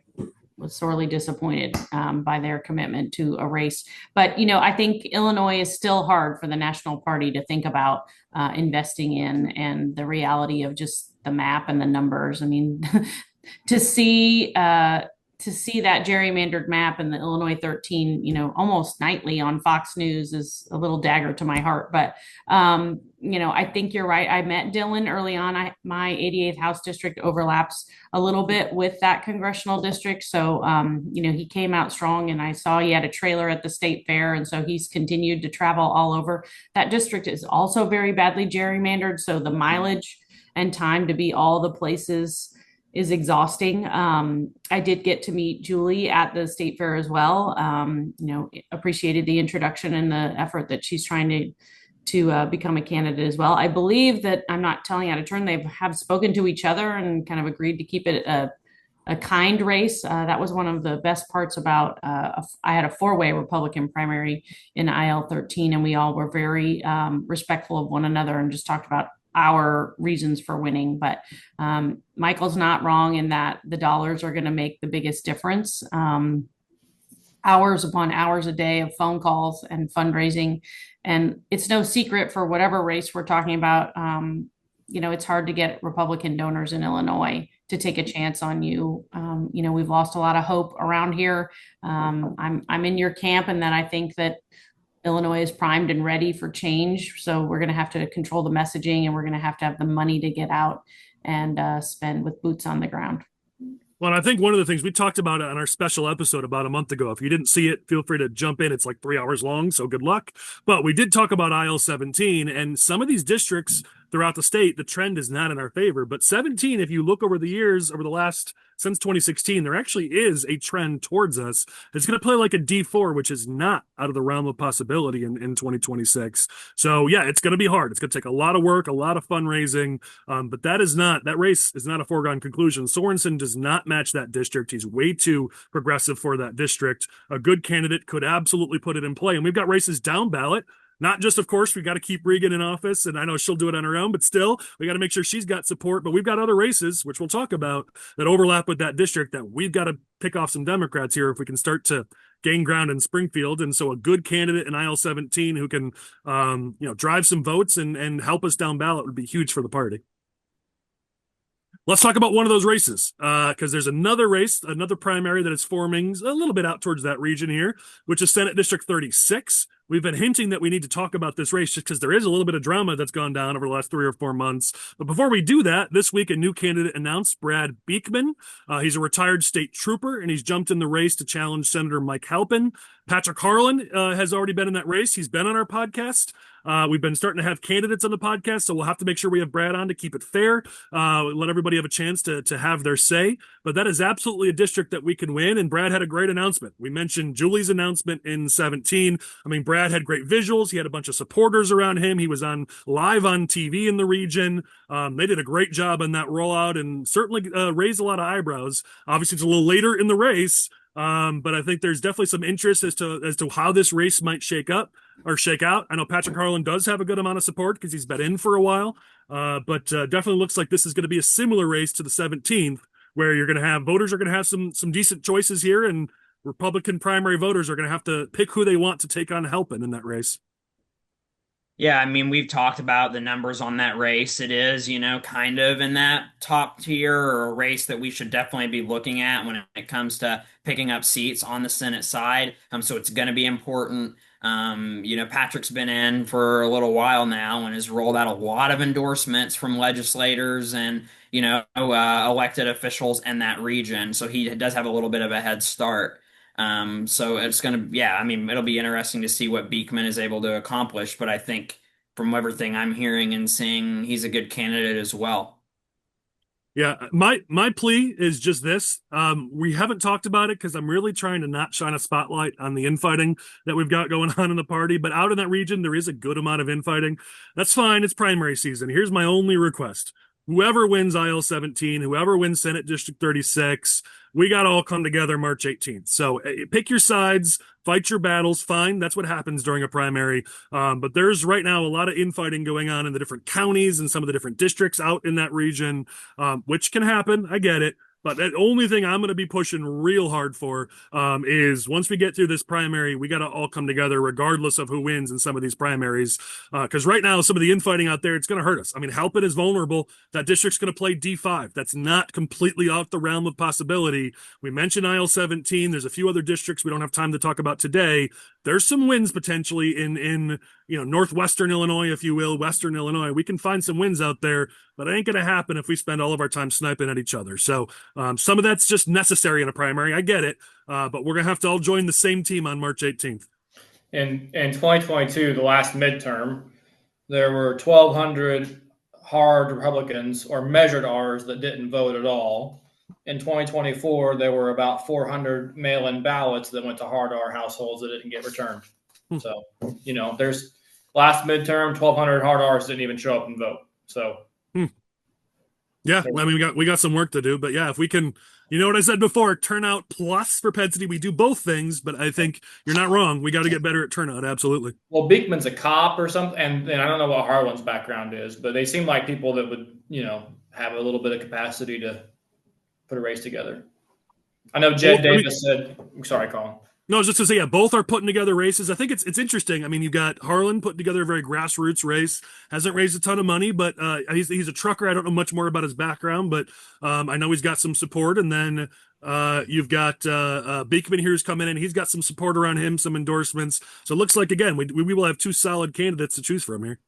was sorely disappointed by their commitment to a race. But, I think Illinois is still hard for the national party to think about investing in, and the reality of just the map and the numbers. I mean, to see that gerrymandered map in the Illinois 13, almost nightly on Fox News is a little dagger to my heart. But, I think you're right. I met Dillan early on. My 88th House district overlaps a little bit with that congressional district. So, he came out strong, and I saw he had a trailer at the state fair. And so he's continued to travel all over. That district is also very badly gerrymandered. So the mileage and time to be all the places is exhausting. I did get to meet Julie at the state fair as well. Appreciated the introduction and the effort that she's trying to to become a candidate as well. I believe that, I'm not telling out of turn, they have spoken to each other and kind of agreed to keep it a kind race. That was one of the best parts about, I had a 4-way Republican primary in IL 13, and we all were very respectful of one another and just talked about our reasons for winning. But Michael's not wrong in that the dollars are going to make the biggest difference. Hours upon hours a day of phone calls and fundraising. And it's no secret, for whatever race we're talking about, it's hard to get Republican donors in Illinois to take a chance on you. We've lost a lot of hope around here. I'm in your camp, and then I think that Illinois is primed and ready for change. So we're going to have to control the messaging, and we're going to have the money to get out and spend with boots on the ground. Well, I think one of the things we talked about on our special episode about a month ago, if you didn't see it, feel free to jump in. It's like 3 hours long, so good luck. But we did talk about IL 17, and some of these districts throughout the state, the trend is not in our favor. But 17, if you look over the years, over the last, since 2016, there actually is a trend towards us. It's going to play like a D4, which is not out of the realm of possibility in 2026. So yeah, it's going to be hard. It's going to take a lot of work, a lot of fundraising. But that race is not a foregone conclusion. Sorensen does not match that district. He's way too progressive for that district. A good candidate could absolutely put it in play. And we've got races down ballot. Not just, of course, we got to keep Regan in office, and I know she'll do it on her own, but still, we got to make sure she's got support. But we've got other races, which we'll talk about, that overlap with that district, that we've got to pick off some Democrats here if we can start to gain ground in Springfield. And so a good candidate in IL 17 who can, drive some votes and help us down ballot would be huge for the party. Let's talk about one of those races, because there's another race, another primary that is forming a little bit out towards that region here, which is Senate District 36. We've been hinting that we need to talk about this race just because there is a little bit of drama that's gone down over the last 3 or 4 months. But before we do that, this week a new candidate announced, Brad Beekman. He's a retired state trooper, and he's jumped in the race to challenge Senator Mike Halpin. Patrick Harlan has already been in that race. He's been on our podcast. We've been starting to have candidates on the podcast, so we'll have to make sure we have Brad on to keep it fair, let everybody have a chance to have their say. But that is absolutely a district that we can win, and Brad had a great announcement. We mentioned Julie's announcement in 17. I mean, Brad had great visuals. He had a bunch of supporters around him. He was live on TV in the region. They did a great job on that rollout and certainly raised a lot of eyebrows. Obviously, it's a little later in the race, but I think there's definitely some interest as to how this race might shake out. I know Patrick Harlan does have a good amount of support because he's been in for a while, but definitely looks like this is going to be a similar race to the 17th, where you're going to have voters are going to have some decent choices here, and Republican primary voters are going to have to pick who they want to take on Halpin in that race. Yeah, I mean, we've talked about the numbers on that race. It is, kind of in that top tier, or a race that we should definitely be looking at when it comes to picking up seats on the Senate side. So it's going to be important. Patrick's been in for a little while now and has rolled out a lot of endorsements from legislators and, elected officials in that region. So he does have a little bit of a head start. So it's going to, it'll be interesting to see what Beekman is able to accomplish. But I think from everything I'm hearing and seeing, he's a good candidate as well. Yeah, my plea is just this. We haven't talked about it because I'm really trying to not shine a spotlight on the infighting that we've got going on in the party. But out in that region, there is a good amount of infighting. That's fine. It's primary season. Here's my only request. Whoever wins IL 17, whoever wins Senate District 36, we got to all come together March 18th. So pick your sides, fight your battles. Fine. That's what happens during a primary. But there's right now a lot of infighting going on in the different counties and some of the different districts out in that region, which can happen. I get it. But the only thing I'm going to be pushing real hard for is once we get through this primary, we got to all come together regardless of who wins in some of these primaries. Because right now, some of the infighting out there, it's going to hurt us. I mean, Halpin is vulnerable. That district's going to play D5. That's not completely off the realm of possibility. We mentioned IL 17. There's a few other districts we don't have time to talk about today. There's some wins potentially in northwestern Illinois, if you will, western Illinois. We can find some wins out there, but it ain't going to happen if we spend all of our time sniping at each other. So some of that's just necessary in a primary. I get it, but we're going to have to all join the same team on March 18th. In 2022, the last midterm, there were 1,200 hard Republicans or measured R's that didn't vote at all. In 2024, there were about 400 mail-in ballots that went to hard R households that didn't get returned. So, Last midterm, 1,200 hard R's didn't even show up and vote. So. Yeah, I mean, we got some work to do, but yeah, if we can, you know what I said before, turnout plus propensity, we do both things, but I think you're not wrong. We got to get better at turnout, absolutely. Well, Beekman's a cop or something, and I don't know what Harlan's background is, but they seem like people that would, have a little bit of capacity to put a race together. I know Jed Davis said, sorry, Collin. No, I was just going to say, yeah, both are putting together races. I think it's interesting. I mean, you've got Harlan putting together a very grassroots race, hasn't raised a ton of money, but he's a trucker. I don't know much more about his background, but I know he's got some support. And then you've got Beekman here who's coming in. He's got some support around him, some endorsements. So it looks like, again, we will have two solid candidates to choose from here.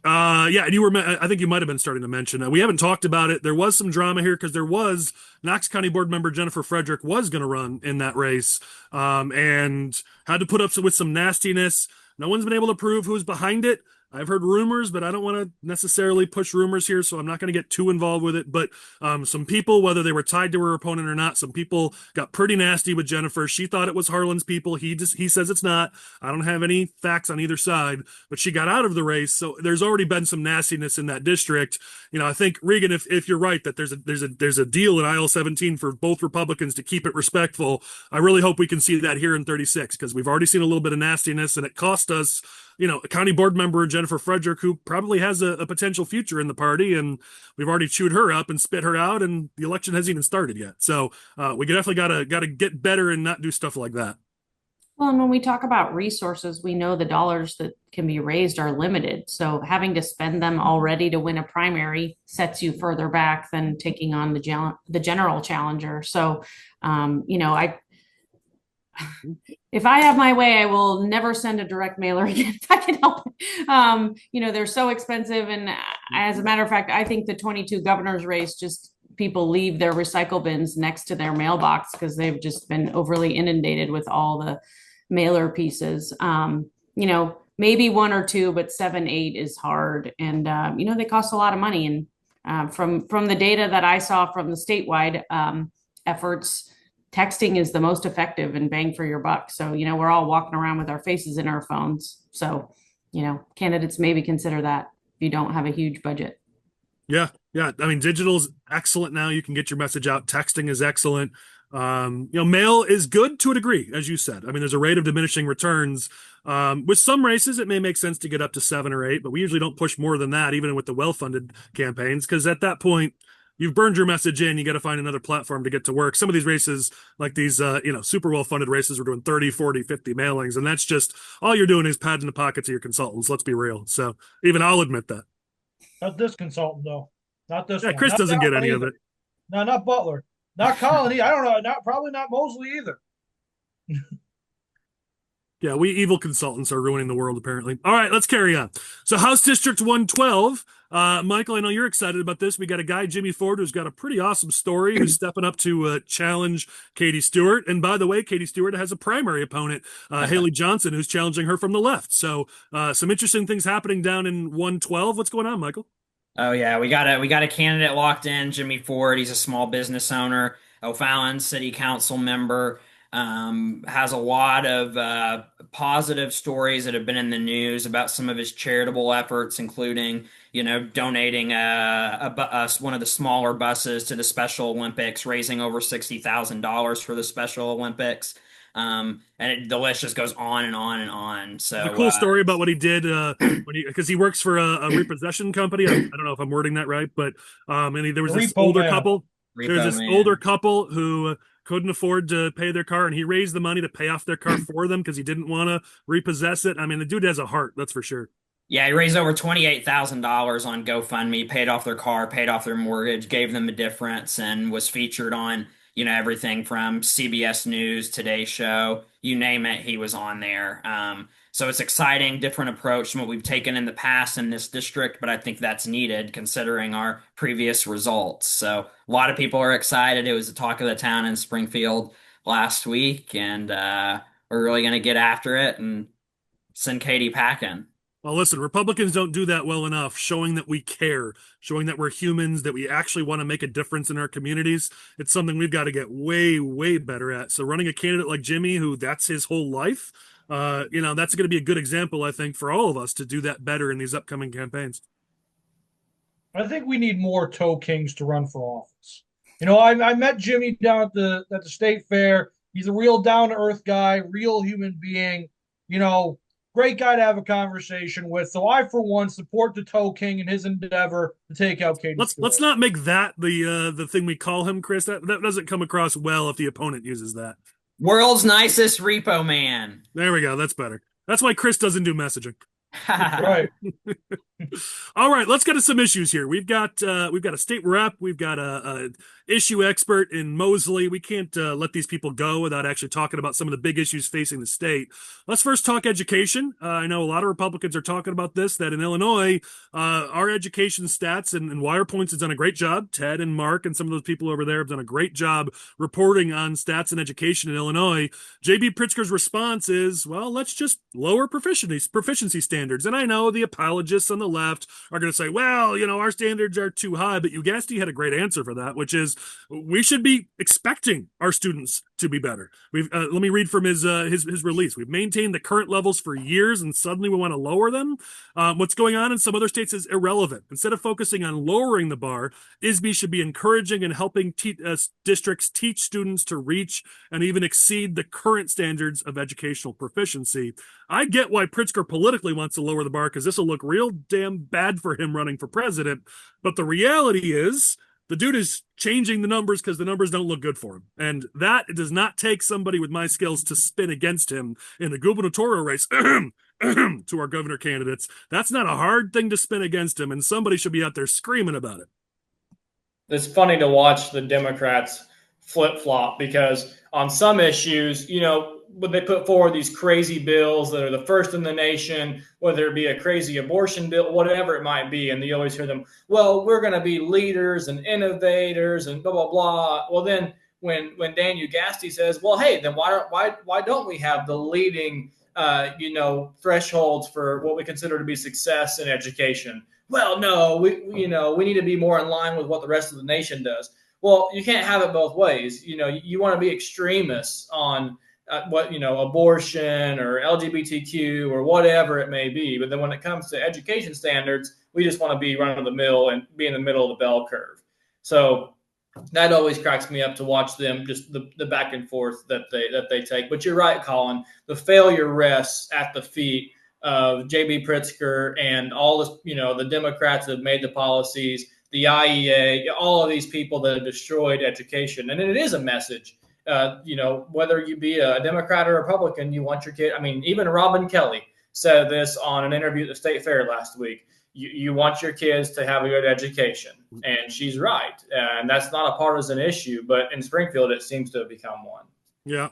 Yeah, and I think you might have been starting to mention, we haven't talked about it. There was some drama here because there was Knox County board member Jennifer Frederick was going to run in that race, and had to put up with some nastiness. No one's been able to prove who's behind it. I've heard rumors, but I don't want to necessarily push rumors here, so I'm not going to get too involved with it. But some people, whether they were tied to her opponent or not, some people got pretty nasty with Jennifer. She thought it was Harlan's people. He says it's not. I don't have any facts on either side, but she got out of the race. So there's already been some nastiness in that district. I think Regan, if you're right that there's a deal in aisle 17 for both Republicans to keep it respectful, I really hope we can see that here in 36 because we've already seen a little bit of nastiness, and it cost us. A county board member, Jennifer Frederick, who probably has a potential future in the party, and we've already chewed her up and spit her out, and the election hasn't even started yet. So we definitely gotta get better and not do stuff like that. Well, and when we talk about resources, we know the dollars that can be raised are limited. So having to spend them already to win a primary sets you further back than taking on the general challenger. So, if I have my way, I will never send a direct mailer again if I can help it. They're so expensive. And as a matter of fact, I think the 22 governor's race, just people leave their recycle bins next to their mailbox because they've just been overly inundated with all the mailer pieces. Maybe one or two, but 7, 8 is hard. And, they cost a lot of money. And from the data that I saw from the statewide efforts, texting is the most effective and bang for your buck. So, we're all walking around with our faces in our phones. So, candidates maybe consider that if you don't have a huge budget. Yeah. I mean, digital is excellent now. You can get your message out. Texting is excellent. Mail is good to a degree, as you said. I mean, there's a rate of diminishing returns. With some races, it may make sense to get up to 7 or 8, but we usually don't push more than that, even with the well-funded campaigns, because at that point, you've burned your message in. You got to find another platform to get to work. Some of these races, like these, super well-funded races, we're doing 30, 40, 50 mailings. And that's just, all you're doing is padding the pockets of your consultants. Let's be real. So even I'll admit that. Not this consultant, though. Not this one. Chris doesn't get any of it. No, not Butler. Not Collin. I don't know. Probably not Moseley either. Yeah, we evil consultants are ruining the world, apparently. All right, let's carry on. So House District 112, Michael, I know you're excited about this. We got a guy, Jimmy Ford, who's got a pretty awesome story, who's stepping up to challenge Katie Stuart. And by the way, Katie Stuart has a primary opponent, Haley Johnson, who's challenging her from the left. So some interesting things happening down in 112. What's going on, Michael? Oh yeah, we got a candidate locked in, Jimmy Ford. He's a small business owner, O'Fallon city council member. Has a lot of positive stories that have been in the news about some of his charitable efforts, including, donating one of the smaller buses to the Special Olympics, raising over $60,000 for the Special Olympics. The list just goes on and on and on. So a cool story about what he did because he works for a repossession company. I don't know if I'm wording that right, but there was this older couple. There's this older couple who couldn't afford to pay their car, and he raised the money to pay off their car for them because he didn't want to repossess it. I mean, the dude has a heart, that's for sure. Yeah, he raised over $28,000 on GoFundMe, paid off their car, paid off their mortgage, gave them a difference, and was featured on, everything from CBS News, Today Show, you name it, he was on there. So it's exciting, different approach from what we've taken in the past in this district, but I think that's needed considering our previous results. So a lot of people are excited. It was the talk of the town in Springfield last week, and we're really going to get after it and send Katie packing. Well, listen, Republicans don't do that well enough, showing that we care, showing that we're humans, that we actually want to make a difference in our communities. It's something we've got to get way, way better at. So running a candidate like Jimmy, who that's his whole life, That's going to be a good example, I think, for all of us to do that better in these upcoming campaigns. I think we need more toe kings to run for office. I met Jimmy down at the state fair. He's a real down to earth guy, real human being. Great guy to have a conversation with. So I, for one, support the toe king in his endeavor to take out Katie. Let's not make that the thing we call him, Chris. That doesn't come across well if the opponent uses that. World's nicest repo man. There we go. That's better. That's why Chris doesn't do messaging. Right. All right, let's get to some issues here. We've got a state rep, we've got a issue expert in Moseley. We can't let these people go without actually talking about some of the big issues facing the state. Let's first talk education. I know a lot of Republicans are talking about this, that in Illinois, our education stats and Wire Points has done a great job. Ted and Mark and some of those people over there have done a great job reporting on stats and education in Illinois. JB Pritzker's response is, well, let's just lower proficiency standards. And I know the apologists on the left are going to say, well, our standards are too high, but Ugasti had a great answer for that, which is we should be expecting our students to be better. Let me read from his release. We've maintained the current levels for years, and suddenly we want to lower them. What's going on in some other states is irrelevant. Instead of focusing on lowering the bar, ISB should be encouraging and helping districts teach students to reach and even exceed the current standards of educational proficiency. I get why Pritzker politically wants to lower the bar, because this will look real damn bad for him running for president. But the reality is, the dude is changing the numbers because the numbers don't look good for him. And that does not take somebody with my skills to spin against him in the gubernatorial race to our governor candidates. That's not a hard thing to spin against him, and somebody should be out there screaming about it. It's funny to watch the Democrats flip-flop, because on some issues, when they put forward these crazy bills that are the first in the nation, whether it be a crazy abortion bill, whatever it might be, and you always hear them, well, we're going to be leaders and innovators and blah, blah, blah. Well, then when Dan Ugasti says, well, hey, then why don't we have the leading, thresholds for what we consider to be success in education? Well, no, we need to be more in line with what the rest of the nation does. Well, you can't have it both ways. You want to be extremists on abortion or LGBTQ or whatever it may be. But then when it comes to education standards, we just want to be run of the mill and be in the middle of the bell curve. So that always cracks me up to watch them, just the back and forth that they take. But you're right, Collin. The failure rests at the feet of JB Pritzker and all this, the Democrats that have made the policies, the IEA, all of these people that have destroyed education. And it is a message. Whether you be a Democrat or a Republican, you want your kid. I mean, even Robin Kelly said this on an interview at the State Fair last week. You want your kids to have a good education, and she's right. And that's not a partisan issue, but in Springfield, it seems to have become one. Yeah.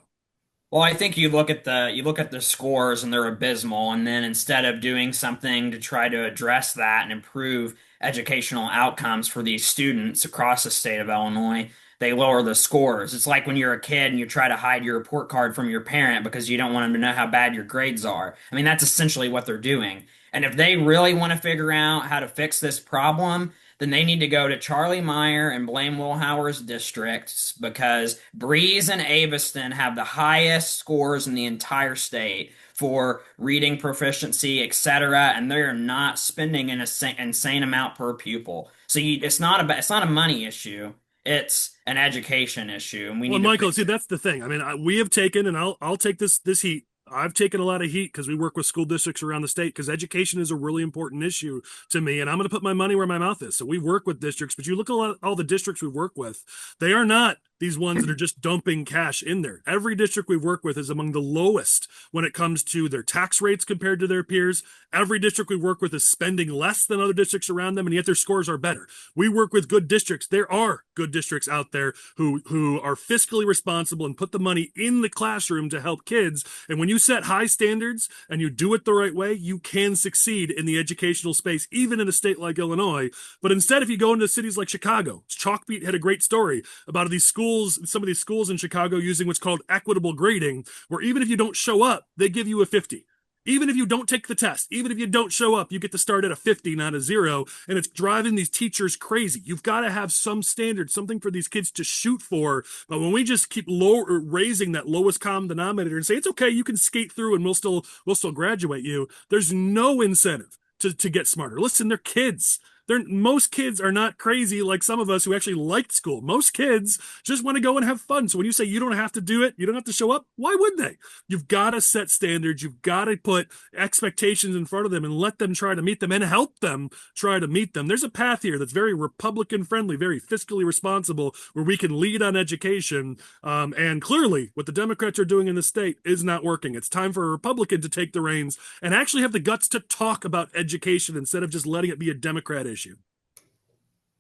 Well, I think you look at the scores and they're abysmal, and then instead of doing something to try to address that and improve educational outcomes for these students across the state of Illinois, they lower the scores. It's like when you're a kid and you try to hide your report card from your parent because you don't want them to know how bad your grades are. I mean, that's essentially what they're doing. And if they really want to figure out how to fix this problem, then they need to go to Charlie Meyer and Blaine Wilhauer's districts, because Breeze and Aveston have the highest scores in the entire state for reading proficiency, etc., and they're not spending an insane amount per pupil. So it's not a money issue. It's an education issue, and we need. Well, Michael, see, that's the thing. I mean, we have taken, and I'll take this heat. I've taken a lot of heat because we work with school districts around the state, because education is a really important issue to me, and I'm going to put my money where my mouth is. So we work with districts, but you look at all the districts we work with, they are not these ones that are just dumping cash in there. Every district we work with is among the lowest when it comes to their tax rates compared to their peers. Every district we work with is spending less than other districts around them, and yet their scores are better. We work with good districts. There are good districts out there who are fiscally responsible and put the money in the classroom to help kids. And when you set high standards and you do it the right way, you can succeed in the educational space, even in a state like Illinois. But instead, if you go into cities like Chicago, Chalkbeat had a great story about some of these schools in Chicago using what's called equitable grading, where even if you don't show up, they give you a 50. Even if you don't take the test, even if you don't show up, you get to start at a 50, not a 0. And it's driving these teachers crazy. You've got to have some standard, something for these kids to shoot for. But when we just keep raising that lowest common denominator and say, it's okay, you can skate through and we'll still graduate you, there's no incentive to get smarter. Listen, they're kids. Most kids are not crazy like some of us who actually liked school. Most kids just want to go and have fun. So when you say you don't have to do it, you don't have to show up, why would they? You've got to set standards. You've got to put expectations in front of them and let them try to meet them and help them try to meet them. There's a path here that's very Republican friendly, very fiscally responsible, where we can lead on education. And clearly what the Democrats are doing in the state is not working. It's time for a Republican to take the reins and actually have the guts to talk about education instead of just letting it be a Democrat issue.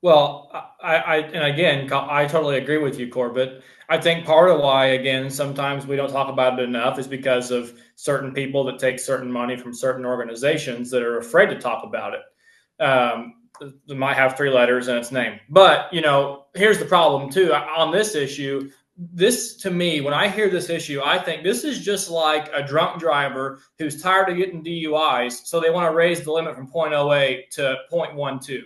Well, and again, I totally agree with you, Corbett. I think part of why, again, sometimes we don't talk about it enough is because of certain people that take certain money from certain organizations that are afraid to talk about it. It might have 3 letters in its name. But, here's the problem, too. On this issue, to me, when I hear this issue, I think this is just like a drunk driver who's tired of getting DUIs, so they want to raise the limit from 0.08 to 0.12.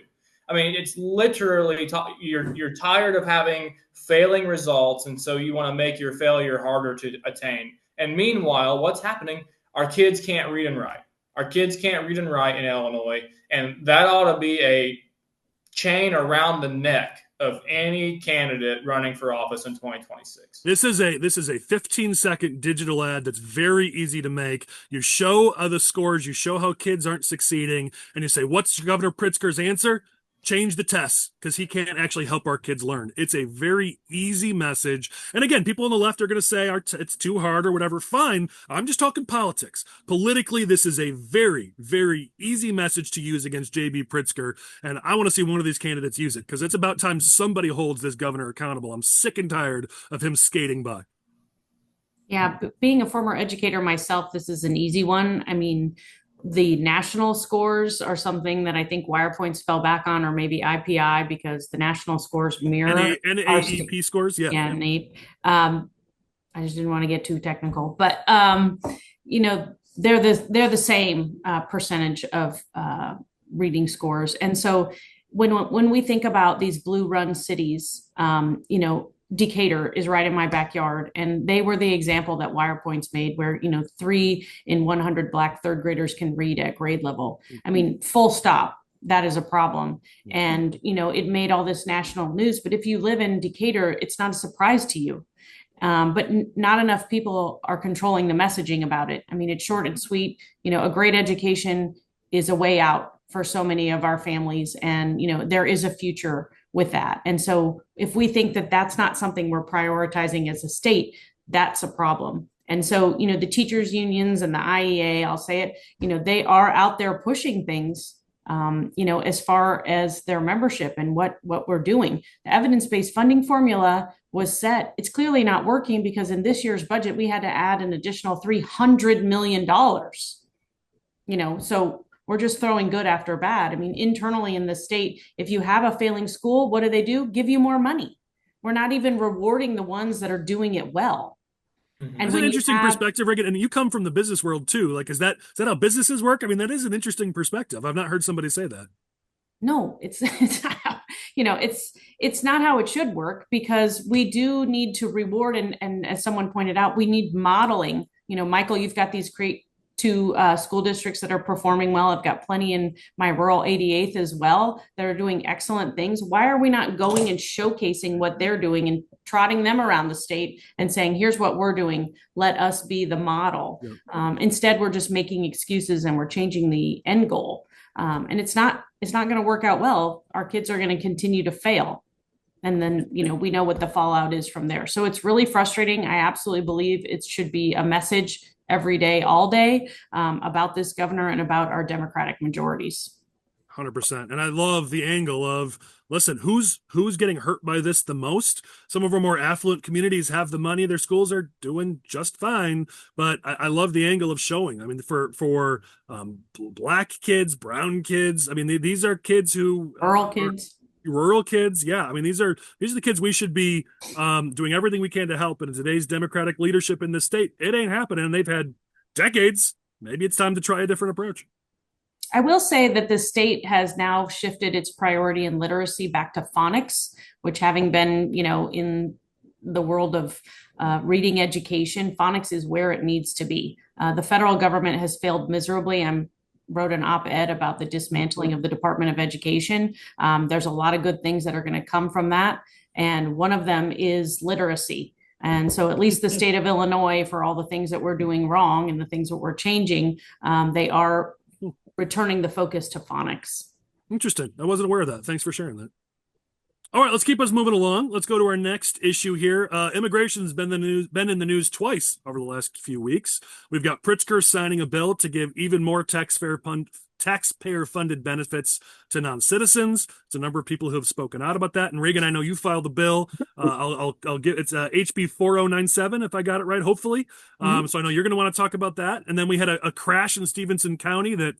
I mean, it's literally you're tired of having failing results, and so you want to make your failure harder to attain. And meanwhile, what's happening? Our kids can't read and write. Our kids can't read and write in Illinois, and that ought to be a chain around the neck of any candidate running for office in 2026. This is a 15-second digital ad that's very easy to make. You show the scores, you show how kids aren't succeeding, and you say, what's Governor Pritzker's answer? Change the tests, because he can't actually help our kids learn. It's a very easy message. And again, people on the left are going to say it's too hard or whatever. Fine. I'm just talking politics. Politically, this is a very, very easy message to use against JB Pritzker. And I want to see one of these candidates use it, because it's about time somebody holds this governor accountable. I'm sick and tired of him skating by. Yeah, but being a former educator myself, this is an easy one. I mean, the national scores are something that I think WirePoints fell back on, or maybe IPI, because the national scores mirror NAEP scores. Yeah, NAEP. I just didn't want to get too technical, but they're the same percentage of reading scores. And so when we think about these blue run cities, Decatur is right in my backyard, and they were the example that WirePoints made, where 3 in 100 Black third graders can read at grade level. I mean, full stop. That is a problem. And it made all this national news. But if you live in Decatur, it's not a surprise to you. But not enough people are controlling the messaging about it. I mean, it's short and sweet. A great education is a way out for so many of our families, and there is a future with that. And so if we think that that's not something we're prioritizing as a state, that's a problem. And so, the teachers unions and the IEA, I'll say it, they are out there pushing things, as far as their membership and what we're doing. The evidence-based funding formula was set. It's clearly not working, because in this year's budget, we had to add an additional $300 million. So we're just throwing good after bad. I mean, internally in the state, if you have a failing school, what do? Give you more money. We're not even rewarding the ones that are doing it well. Mm-hmm. And that's an interesting perspective, Regan. And you come from the business world too. Like, is that how businesses work? I mean, that is an interesting perspective. I've not heard somebody say that. No, it's not how, it's not how it should work, because we do need to reward. And as someone pointed out, we need modeling. Michael, you've got these great 2 school districts that are performing well. I've got plenty in my rural 88th as well that are doing excellent things. Why are we not going and showcasing what they're doing and trotting them around the state and saying, here's what we're doing, let us be the model? Yep. Instead, we're just making excuses and we're changing the end goal. And it's not going to work out well. Our kids are going to continue to fail. And then, we know what the fallout is from there. So it's really frustrating. I absolutely believe it should be a message every day, all day, about this governor and about our Democratic majorities. 100%. And I love the angle of, listen, who's getting hurt by this the most? Some of our more affluent communities have the money. Their schools are doing just fine. But I love the angle of showing. I mean, for Black kids, brown kids, I mean, these are kids who... Rural kids. Yeah. I mean, these are the kids we should be doing everything we can to help. And in today's Democratic leadership in this state, it ain't happening. And they've had decades maybe it's time to try a different approach. I will say that the state has now shifted its priority in literacy back to phonics, which, having been, in the world of reading education, phonics is where it needs to be. The federal government has failed miserably. I wrote an op-ed about the dismantling of the Department of Education. There's a lot of good things that are going to come from that. And one of them is literacy. And so at least the state of Illinois, for all the things that we're doing wrong and the things that we're changing, they are returning the focus to phonics. Interesting. I wasn't aware of that. Thanks for sharing that. All right, let's keep us moving along. Let's go to our next issue here. Immigration's been in the news twice over the last few weeks. We've got Pritzker signing a bill to give even more taxpayer-funded benefits to non-citizens. It's a number of people who have spoken out about that. And Regan, I know you filed the bill. I'll get it's HB 4097 if I got it right, hopefully. So I know you're going to want to talk about that. And then we had a crash in Stevenson County that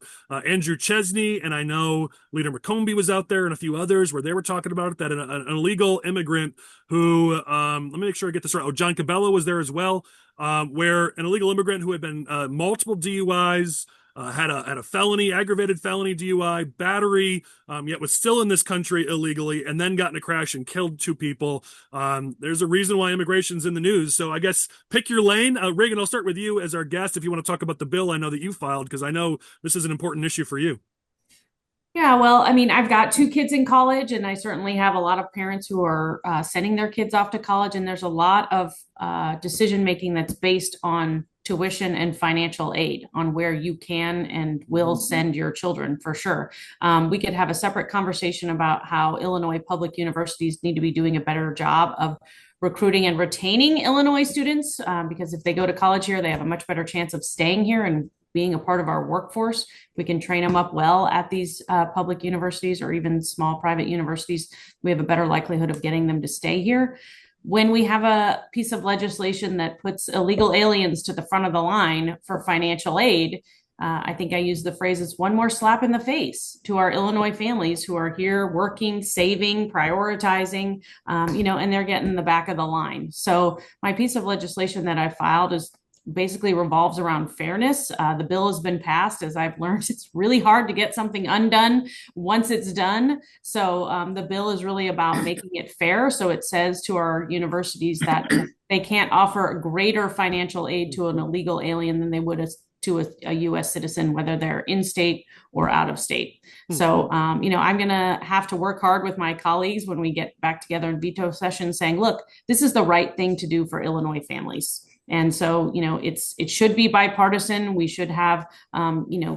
Andrew Chesney and I know Leader McCombie was out there and a few others where they were talking about it, that an illegal immigrant who let me make sure I get this right. John Cabello was there as well, where an illegal immigrant who had been multiple DUIs. Had a felony, aggravated felony DUI, battery, yet was still in this country illegally, and then got in a crash and killed 2 people. There's a reason why immigration's in the news. So I guess pick your lane. Regan, I'll start with you as our guest if you want to talk about the bill I know that you filed, because I know this is an important issue for you. Yeah, well, I mean, I've got 2 kids in college, and I certainly have a lot of parents who are sending their kids off to college, and there's a lot of decision-making that's based on tuition and financial aid on where you can and will send your children, for sure. We could have a separate conversation about how Illinois public universities need to be doing a better job of recruiting and retaining Illinois students, because if they go to college here, they have a much better chance of staying here and being a part of our workforce. We can train them up well at these public universities or even small private universities. We have a better likelihood of getting them to stay here. When we have a piece of legislation that puts illegal aliens to the front of the line for financial aid, I think I use the phrase, it's one more slap in the face to our Illinois families who are here working, saving, prioritizing, and they're getting the back of the line. So my piece of legislation that I filed is basically revolves around fairness. The bill has been passed. As I've learned, it's really hard to get something undone once it's done. So the bill is really about making it fair. So it says to our universities that they can't offer greater financial aid to an illegal alien than they would to a U.S. citizen, whether they're in state or out of state. So, I'm going to have to work hard with my colleagues when we get back together in veto session saying, look, this is the right thing to do for Illinois families. And so, it should be bipartisan. We should have,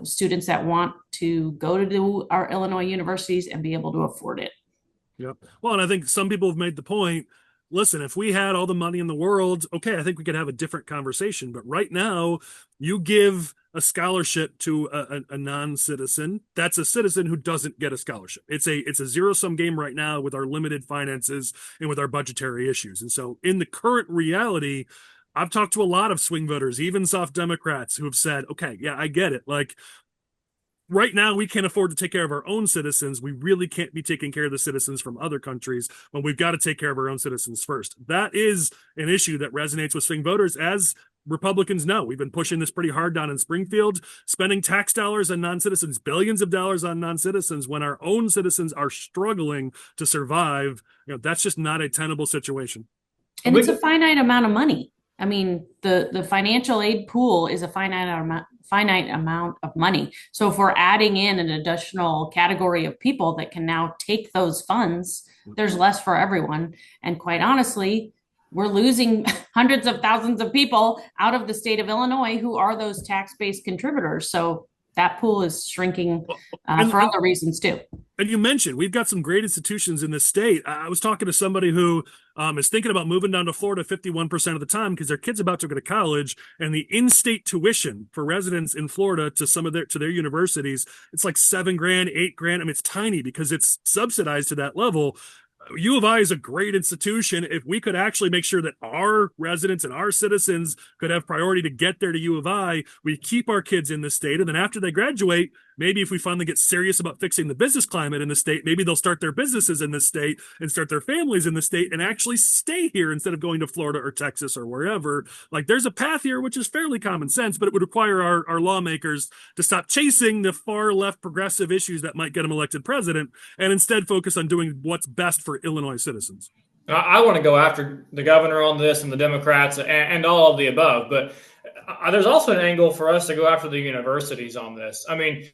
students that want to go to our Illinois universities and be able to afford it. Yep. Well, and I think some people have made the point, listen, if we had all the money in the world, okay, I think we could have a different conversation. But right now, you give a scholarship to a non-citizen, that's a citizen who doesn't get a scholarship. It's a zero-sum game right now with our limited finances and with our budgetary issues. And so in the current reality, I've talked to a lot of swing voters, even soft Democrats, who have said, okay, yeah, I get it. Like, right now, we can't afford to take care of our own citizens. We really can't be taking care of the citizens from other countries when we've got to take care of our own citizens first. That is an issue that resonates with swing voters, as Republicans know. We've been pushing this pretty hard down in Springfield, spending tax dollars on non-citizens, billions of dollars on non-citizens when our own citizens are struggling to survive. That's just not a tenable situation. And it's a finite amount of money. I mean, the financial aid pool is a finite amount of money. So if we're adding in an additional category of people that can now take those funds, there's less for everyone. And quite honestly, we're losing hundreds of thousands of people out of the state of Illinois who are those tax-based contributors. So that pool is shrinking for other reasons too. And you mentioned we've got some great institutions in this state. I was talking to somebody who is thinking about moving down to Florida 51% of the time because their kid's about to go to college, and the in-state tuition for residents in Florida to their universities, it's like $7,000, $8,000. I mean, it's tiny because it's subsidized to that level. U of I is a great institution. If we could actually make sure that our residents and our citizens could have priority to get there to U of I, we keep our kids in the state, and then after they graduate, maybe if we finally get serious about fixing the business climate in the state, maybe they'll start their businesses in the state and start their families in the state and actually stay here instead of going to Florida or Texas or wherever. Like, there's a path here, which is fairly common sense, but it would require our lawmakers to stop chasing the far left progressive issues that might get them elected president and instead focus on doing what's best for Illinois citizens. I want to go after the governor on this and the Democrats and all of the above, but there's also an angle for us to go after the universities on this. I mean,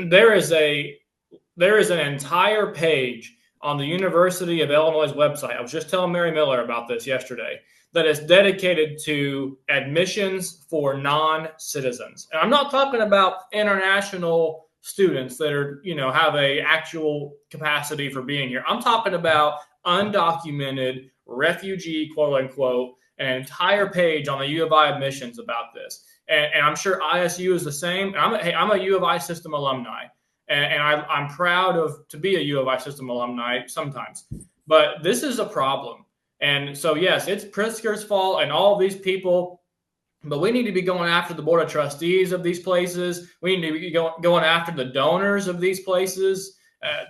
there is an entire page on the University of Illinois website. I was just telling Mary Miller about this yesterday, that is dedicated to admissions for non-citizens. And I'm not talking about international students that are, have a actual capacity for being here. I'm talking about undocumented refugee, quote unquote, an entire page on the U of I admissions about this. And I'm sure ISU is the same. I'm a U of I system alumni, and I'm proud to be a U of I system alumni sometimes. But this is a problem. And so, yes, it's Pritzker's fault and all of these people, but we need to be going after the board of trustees of these places. We need to be going after the donors of these places.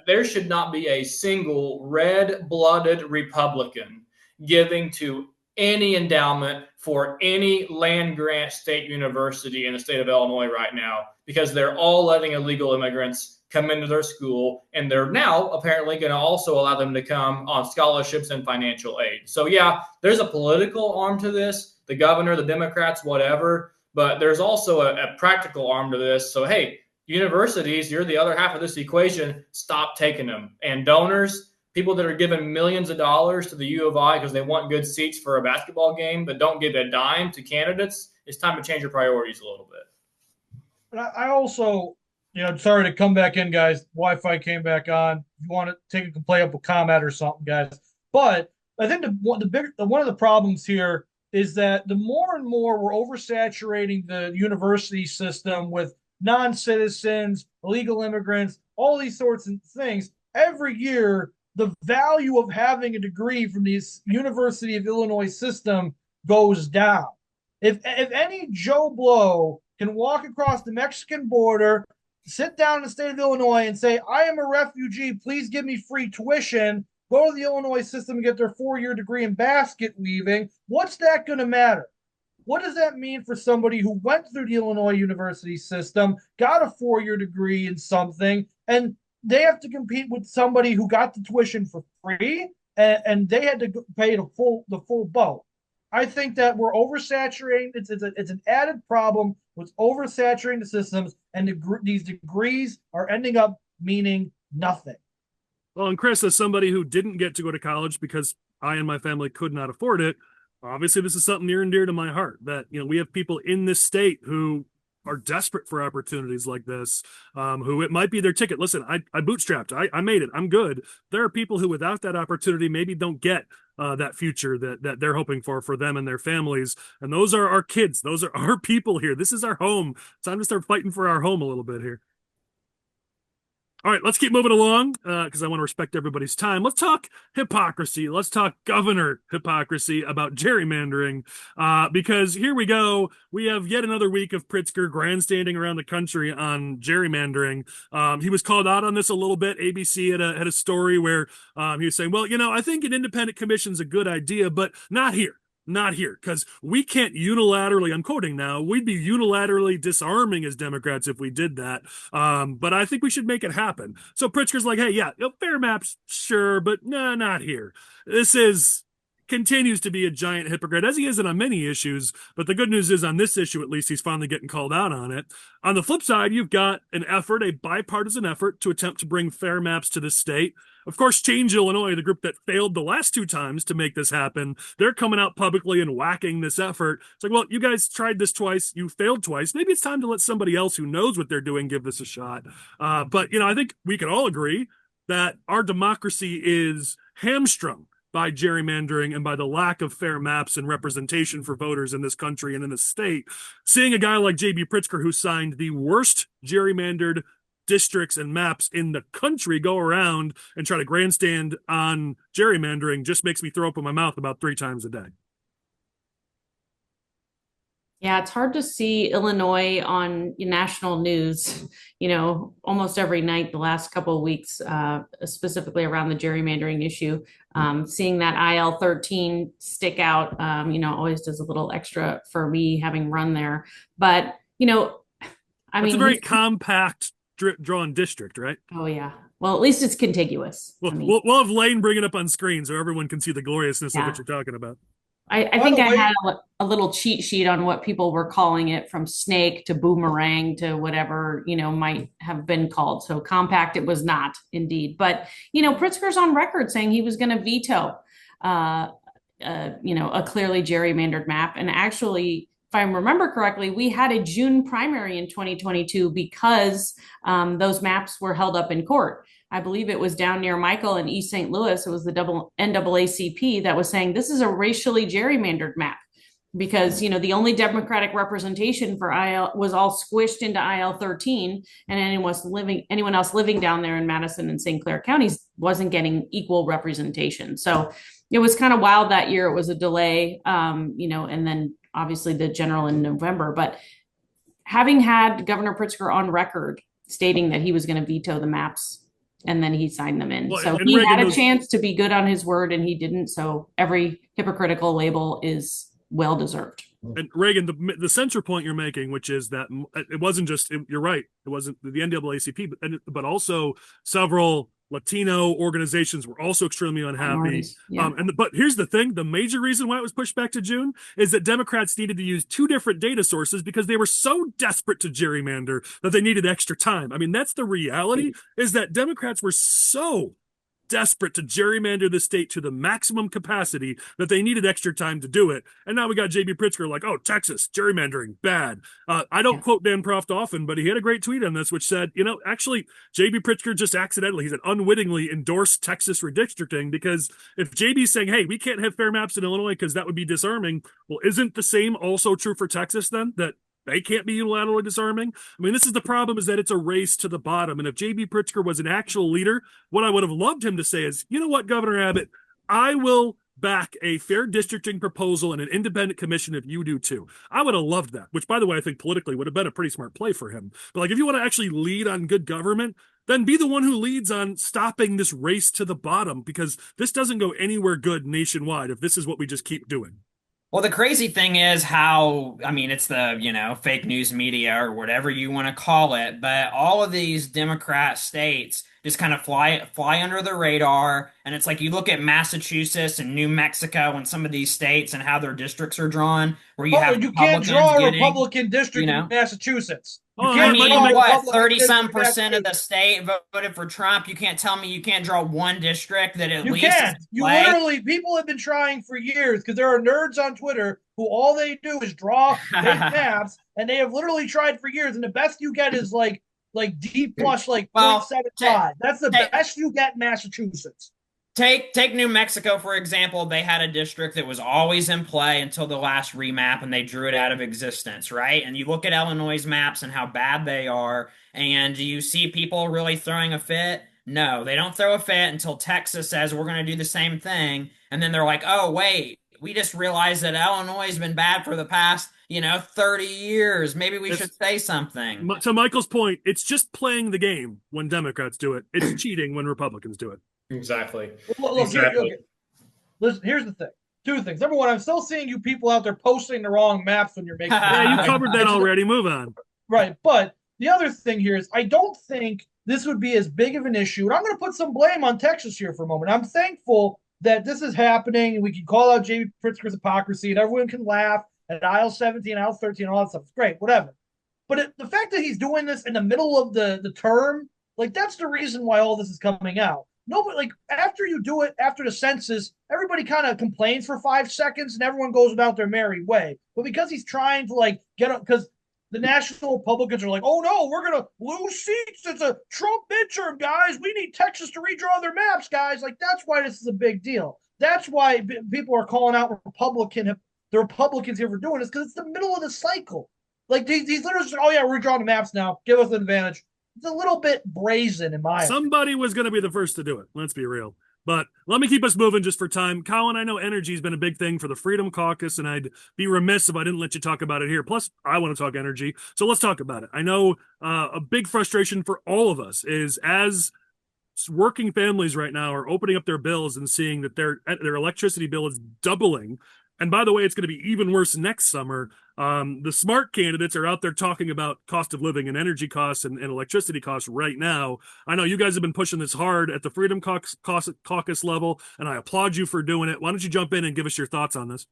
There should not be a single red-blooded Republican giving to any endowment for any land grant state university in the state of Illinois right now, because they're all letting illegal immigrants come into their school, and they're now apparently going to also allow them to come on scholarships and financial aid. So yeah, there's a political arm to this, the governor, the Democrats, whatever, but there's also a practical arm to this. So hey, universities, you're the other half of this equation, stop taking them. And donors, people that are giving millions of dollars to the U of I because they want good seats for a basketball game, but don't give a dime to candidates, it's time to change your priorities a little bit. But I also, sorry to come back in, guys. Wi-Fi came back on. If you want to take a play up a comment or something, guys. But I think one of the problems here is that the more and more we're oversaturating the university system with non-citizens, illegal immigrants, all these sorts of things, every year the value of having a degree from the University of Illinois system goes down. If any Joe Blow can walk across the Mexican border, sit down in the state of Illinois and say, I am a refugee, please give me free tuition, go to the Illinois system and get their 4-year degree in basket weaving, what's that going to matter? What does that mean for somebody who went through the Illinois university system, got a 4-year degree in something, and they have to compete with somebody who got the tuition for free, and they had to pay the full boat? I think that we're oversaturating. It's an added problem with oversaturating the systems, and these degrees are ending up meaning nothing. Well, and Chris, as somebody who didn't get to go to college because I and my family could not afford it, obviously this is something near and dear to my heart, that we have people in this state who are desperate for opportunities like this, who it might be their ticket. Listen, I bootstrapped, I made it, I'm good. There are people who without that opportunity maybe don't get that future that they're hoping for them and their families, and those are our kids, those are our people here. This is our home. It's time to start fighting for our home a little bit here. All right, let's keep moving along because I want to respect everybody's time. Let's talk hypocrisy. Let's talk governor hypocrisy about gerrymandering because here we go. We have yet another week of Pritzker grandstanding around the country on gerrymandering. He was called out on this a little bit. ABC had a story where he was saying, well, I think an independent commission is a good idea, but not here. Not here, because we can't unilaterally, I'm quoting now, we'd be unilaterally disarming as Democrats if we did that. But I think we should make it happen. So Pritzker's like, hey, yeah, fair maps, sure, but no, not here. This continues to be a giant hypocrite, as he is on many issues. But the good news is on this issue, at least, he's finally getting called out on it. On the flip side, you've got a bipartisan effort to attempt to bring fair maps to the state. Of course, Change Illinois, the group that failed the last 2 times to make this happen, they're coming out publicly and whacking this effort. It's like, well, you guys tried this twice, you failed twice. Maybe it's time to let somebody else who knows what they're doing give this a shot. But I think we can all agree that our democracy is hamstrung by gerrymandering and by the lack of fair maps and representation for voters in this country and in the state. Seeing a guy like JB Pritzker, who signed the worst gerrymandered districts and maps in the country, go around and try to grandstand on gerrymandering, just makes me throw up in my mouth about 3 times a day. Yeah, it's hard to see Illinois on national news, almost every night the last couple of weeks, specifically around the gerrymandering issue. Seeing that IL-13 stick out, always does a little extra for me having run there. But, it's a very compact drawn district, right? Oh, yeah. Well, at least it's contiguous. We'll have Lane bring it up on screen so everyone can see the gloriousness of what you're talking about. I think I had a little cheat sheet on what people were calling it, from snake to boomerang to whatever, might have been called. So compact it was not, indeed. But, Pritzker's on record saying he was going to veto, a clearly gerrymandered map. And actually, if I remember correctly, we had a June primary in 2022 because those maps were held up in court. I believe it was down near Michael in East St. Louis. It was the NAACP that was saying this is a racially gerrymandered map because, the only Democratic representation for IL was all squished into IL-13, and anyone else living down there in Madison and St. Clair counties wasn't getting equal representation. So it was kind of wild that year. It was a delay, and then obviously the general in November. But having had Governor Pritzker on record stating that he was going to veto the maps, and then he signed them in. So he had a chance to be good on his word, and he didn't. So every hypocritical label is well-deserved. And Regan, the center point you're making, which is that it wasn't just, you're right, it wasn't the NAACP, but also several Latino organizations were also extremely unhappy. Yeah. But here's the thing, the major reason why it was pushed back to June is that Democrats needed to use two different data sources because they were so desperate to gerrymander that they needed extra time. I mean, that's the reality, is that Democrats were so desperate to gerrymander the state to the maximum capacity that they needed extra time to do it. And now we got JB Pritzker like, oh, Texas, gerrymandering, bad. I don't quote Dan Proft often, but he had a great tweet on this, which said, actually, JB Pritzker just accidentally, he said, unwittingly endorsed Texas redistricting, because if JB's saying, hey, we can't have fair maps in Illinois because that would be disarming, well, isn't the same also true for Texas then, that they can't be unilaterally disarming? I mean, this is the problem, is that it's a race to the bottom. And if JB Pritzker was an actual leader, what I would have loved him to say is, you know what, Governor Abbott, I will back a fair districting proposal and an independent commission if you do too. I would have loved that, which, by the way, I think politically would have been a pretty smart play for him. But like, if you want to actually lead on good government, then be the one who leads on stopping this race to the bottom, because this doesn't go anywhere good nationwide if this is what we just keep doing. Well, the crazy thing is it's the, fake news media or whatever you want to call it, but all of these Democrat states just kind of fly under the radar. And it's like you look at Massachusetts and New Mexico and some of these states and how their districts are drawn, where you can't draw a Republican district in Massachusetts. I mean, what, 30-some% of the state voted for Trump? You can't tell me you can't draw one district that at least literally, people have been trying for years, because there are nerds on Twitter who all they do is draw big maps, and they have literally tried for years, and the best you get is like D plus 0.75. That's the best you get in Massachusetts. Take New Mexico, for example. They had a district that was always in play until the last remap, and they drew it out of existence, right? And you look at Illinois' maps and how bad they are, and do you see people really throwing a fit? No, they don't throw a fit until Texas says we're going to do the same thing, and then they're like, oh, wait, we just realized that Illinois has been bad for the past 30 years. Maybe we should say something. To Michael's point, it's just playing the game when Democrats do it. It's cheating when Republicans do it. Exactly. Look, exactly. Listen, here's the thing. Two things. Number one, I'm still seeing you people out there posting the wrong maps when you're making. Yeah, you covered that already. Move on. Right. But the other thing here is I don't think this would be as big of an issue. And I'm going to put some blame on Texas here for a moment. I'm thankful that this is happening, and we can call out JB Pritzker's hypocrisy, and everyone can laugh at aisle 17, aisle 13, all that stuff. It's great, whatever. But the fact that he's doing this in the middle of the term, that's the reason why all this is coming out. Nobody, after you do it, after the census, everybody kind of complains for 5 seconds and everyone goes about their merry way. But because he's trying to get up, because the national Republicans are like, oh no, we're going to lose seats. It's a Trump midterm, guys. We need Texas to redraw their maps, guys. That's why this is a big deal. That's why people are calling out the Republicans here for doing this, because it's the middle of the cycle. These literally said, oh yeah, we're drawing the maps now. Give us an advantage. It's a little bit brazen in my opinion. Somebody was going to be the first to do it. Let's be real. But let me keep us moving just for time. Collin, I know energy has been a big thing for the Freedom Caucus, and I'd be remiss if I didn't let you talk about it here. Plus, I want to talk energy, so let's talk about it. I know a big frustration for all of us is as working families right now are opening up their bills and seeing that their electricity bill is doubling. And by the way, it's going to be even worse next summer. The smart candidates are out there talking about cost of living and energy costs and electricity costs right now. I know you guys have been pushing this hard at the Freedom Caucus level, and I applaud you for doing it. Why don't you jump in and give us your thoughts on this?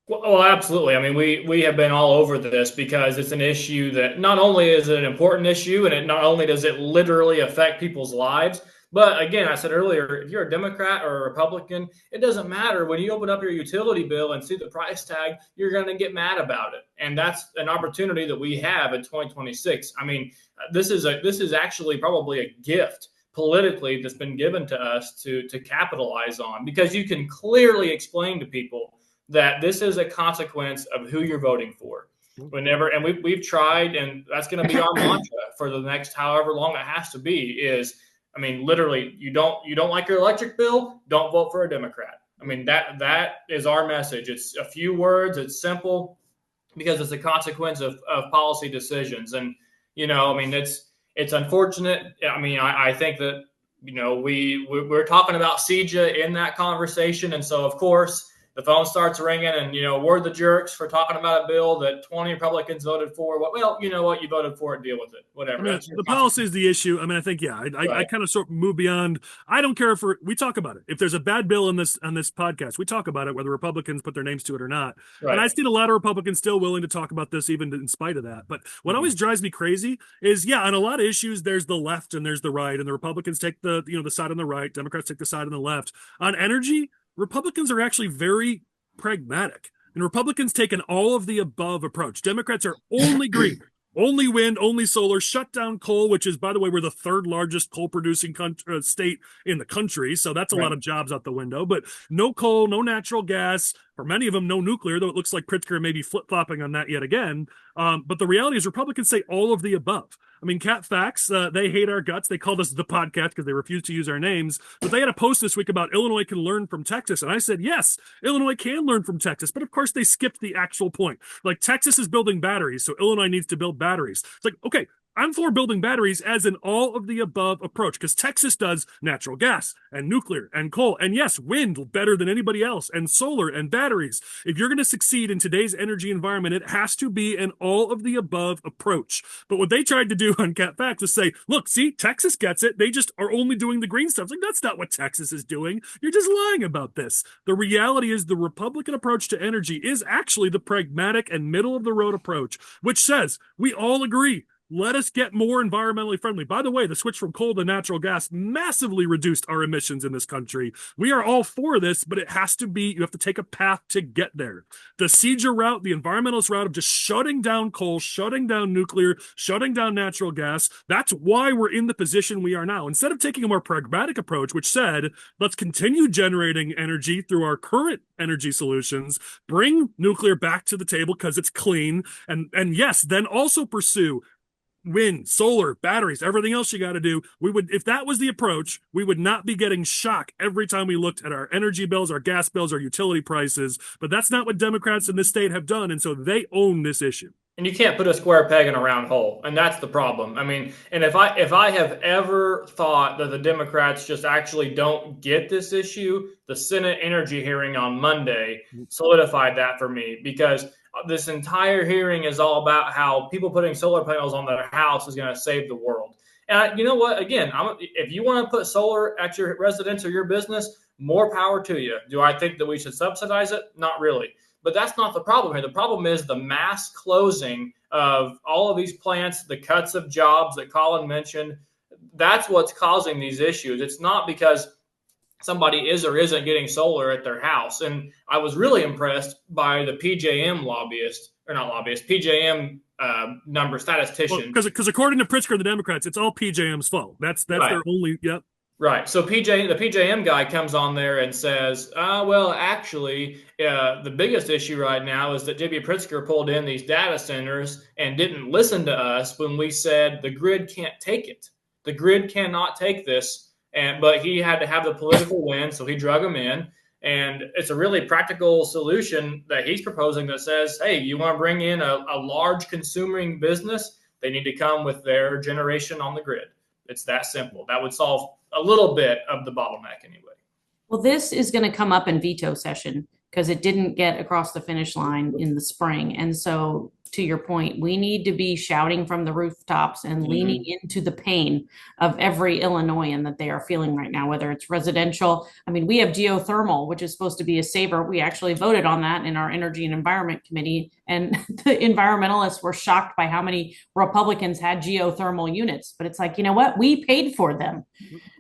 Well, absolutely. I mean, we have been all over this because it's an issue that not only is it an important issue, and not only does it literally affect people's lives, but again, I said earlier, if you're a Democrat or a Republican, it doesn't matter. When you open up your utility bill and see the price tag, you're going to get mad about it. And that's an opportunity that we have in 2026. I mean, this is actually probably a gift politically that's been given to us to capitalize on, because you can clearly explain to people that this is a consequence of who you're voting for. And we've tried, and that's going to be our mantra for the next however long it has to be, is, I mean, literally, you don't like your electric bill, don't vote for a Democrat. I mean, that is our message. It's a few words, it's simple, because it's a consequence of policy decisions. And, you know, I mean, it's unfortunate. I mean, I think that, you know, we're talking about CJA in that conversation. And so, of course, the phone starts ringing and, you know, we're the jerks for talking about a bill that 20 Republicans voted for. Well, you know what? You voted for it, deal with it, whatever. I mean, the policy is the issue. I mean, I think, yeah, I kind of sort of move beyond. I don't care if we talk about it. If there's a bad bill on this podcast, we talk about it, whether Republicans put their names to it or not. Right. And I've seen a lot of Republicans still willing to talk about this, even in spite of that. But what always drives me crazy is, yeah, on a lot of issues, there's the left and there's the right, and the Republicans take the side on the right, Democrats take the side on the left. On energy, Republicans are actually very pragmatic, and Republicans take an all of the above approach. Democrats are only green, only wind, only solar, shut down coal, which is, by the way, we're the third largest coal producing state in the country. So that's a lot of jobs out the window, but no coal, no natural gas. For many of them, no nuclear, though it looks like Pritzker may be flip-flopping on that yet again. But the reality is Republicans say all of the above. I mean, Cat Facts, they hate our guts. They called us the podcast because they refused to use our names. But they had a post this week about Illinois can learn from Texas. And I said, yes, Illinois can learn from Texas. But of course, they skipped the actual point. Like, Texas is building batteries, so Illinois needs to build batteries. It's like, okay, I'm for building batteries as an all of the above approach, because Texas does natural gas and nuclear and coal and, yes, wind better than anybody else, and solar and batteries. If you're going to succeed in today's energy environment, it has to be an all of the above approach. But what they tried to do on Cat Facts is say, look, see, Texas gets it. They just are only doing the green stuff. It's like, that's not what Texas is doing. You're just lying about this. The reality is the Republican approach to energy is actually the pragmatic and middle of the road approach, which says we all agree, let us get more environmentally friendly. By the way, the switch from coal to natural gas massively reduced our emissions in this country. We are all for this, but it has to be, you have to take a path to get there. The CJA route, the environmentalist route of just shutting down coal, shutting down nuclear, shutting down natural gas, that's why we're in the position we are now. Instead of taking a more pragmatic approach, which said, let's continue generating energy through our current energy solutions, bring nuclear back to the table because it's clean, and yes, then also pursue wind, solar, batteries, everything else you got to do. We would, if that was the approach, we would not be getting shock every time we looked at our energy bills, our gas bills, our utility prices. But that's not what Democrats in this state have done, and so they own this issue. And you can't put a square peg in a round hole, and that's the problem. I mean, and if I have ever thought that the Democrats just actually don't get this issue, the Senate energy hearing on Monday solidified that for me, because this entire hearing is all about how people putting solar panels on their house is going to save the world. And you know what? Again, if you want to put solar at your residence or your business, more power to you. Do I think that we should subsidize it? Not really. But that's not the problem here. The problem is the mass closing of all of these plants, the cuts of jobs that Collin mentioned. That's what's causing these issues. It's not because somebody is or isn't getting solar at their house. And I was really impressed by the PJM PJM number statistician. Because according to Pritzker, the Democrats, it's all PJM's fault. That's right. Their only, yep. Right. So the PJM guy comes on there and says, well, actually, the biggest issue right now is that JB Pritzker pulled in these data centers and didn't listen to us when we said the grid can't take it. The grid cannot take this. But he had to have the political win, so he drug him in. And it's a really practical solution that he's proposing that says, hey, you want to bring in a large consuming business, they need to come with their generation on the grid. It's that simple. That would solve a little bit of the bottleneck anyway. Well, this is going to come up in veto session because it didn't get across the finish line in the spring. And so, to your point, we need to be shouting from the rooftops and leaning into the pain of every Illinoisan that they are feeling right now, whether it's residential. I mean, we have geothermal, which is supposed to be a saver. We actually voted on that in our Energy and Environment Committee, and the environmentalists were shocked by how many Republicans had geothermal units. But it's like, you know what? We paid for them.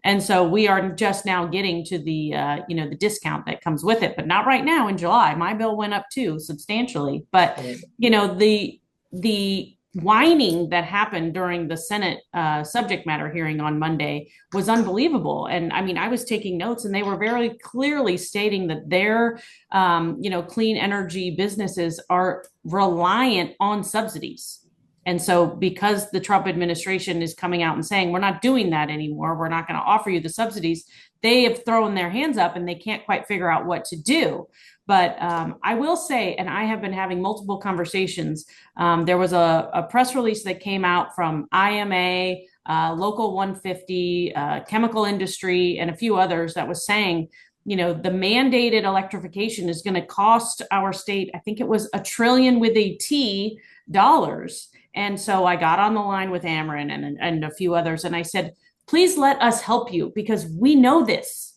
And so we are just now getting to the, the discount that comes with it, but not right now in July. My bill went up too substantially, but the whining that happened during the Senate subject matter hearing on Monday was unbelievable. And I mean, I was taking notes, and they were very clearly stating that their, clean energy businesses are reliant on subsidies. And so because the Trump administration is coming out and saying, we're not doing that anymore, we're not going to offer you the subsidies, they have thrown their hands up and they can't quite figure out what to do. But I will say, and I have been having multiple conversations, there was a press release that came out from IMA, Local 150, chemical industry, and a few others that was saying, the mandated electrification is going to cost our state, I think it was $1 trillion with a T dollars. And so I got on the line with Ameren and a few others, and I said, please let us help you because we know this.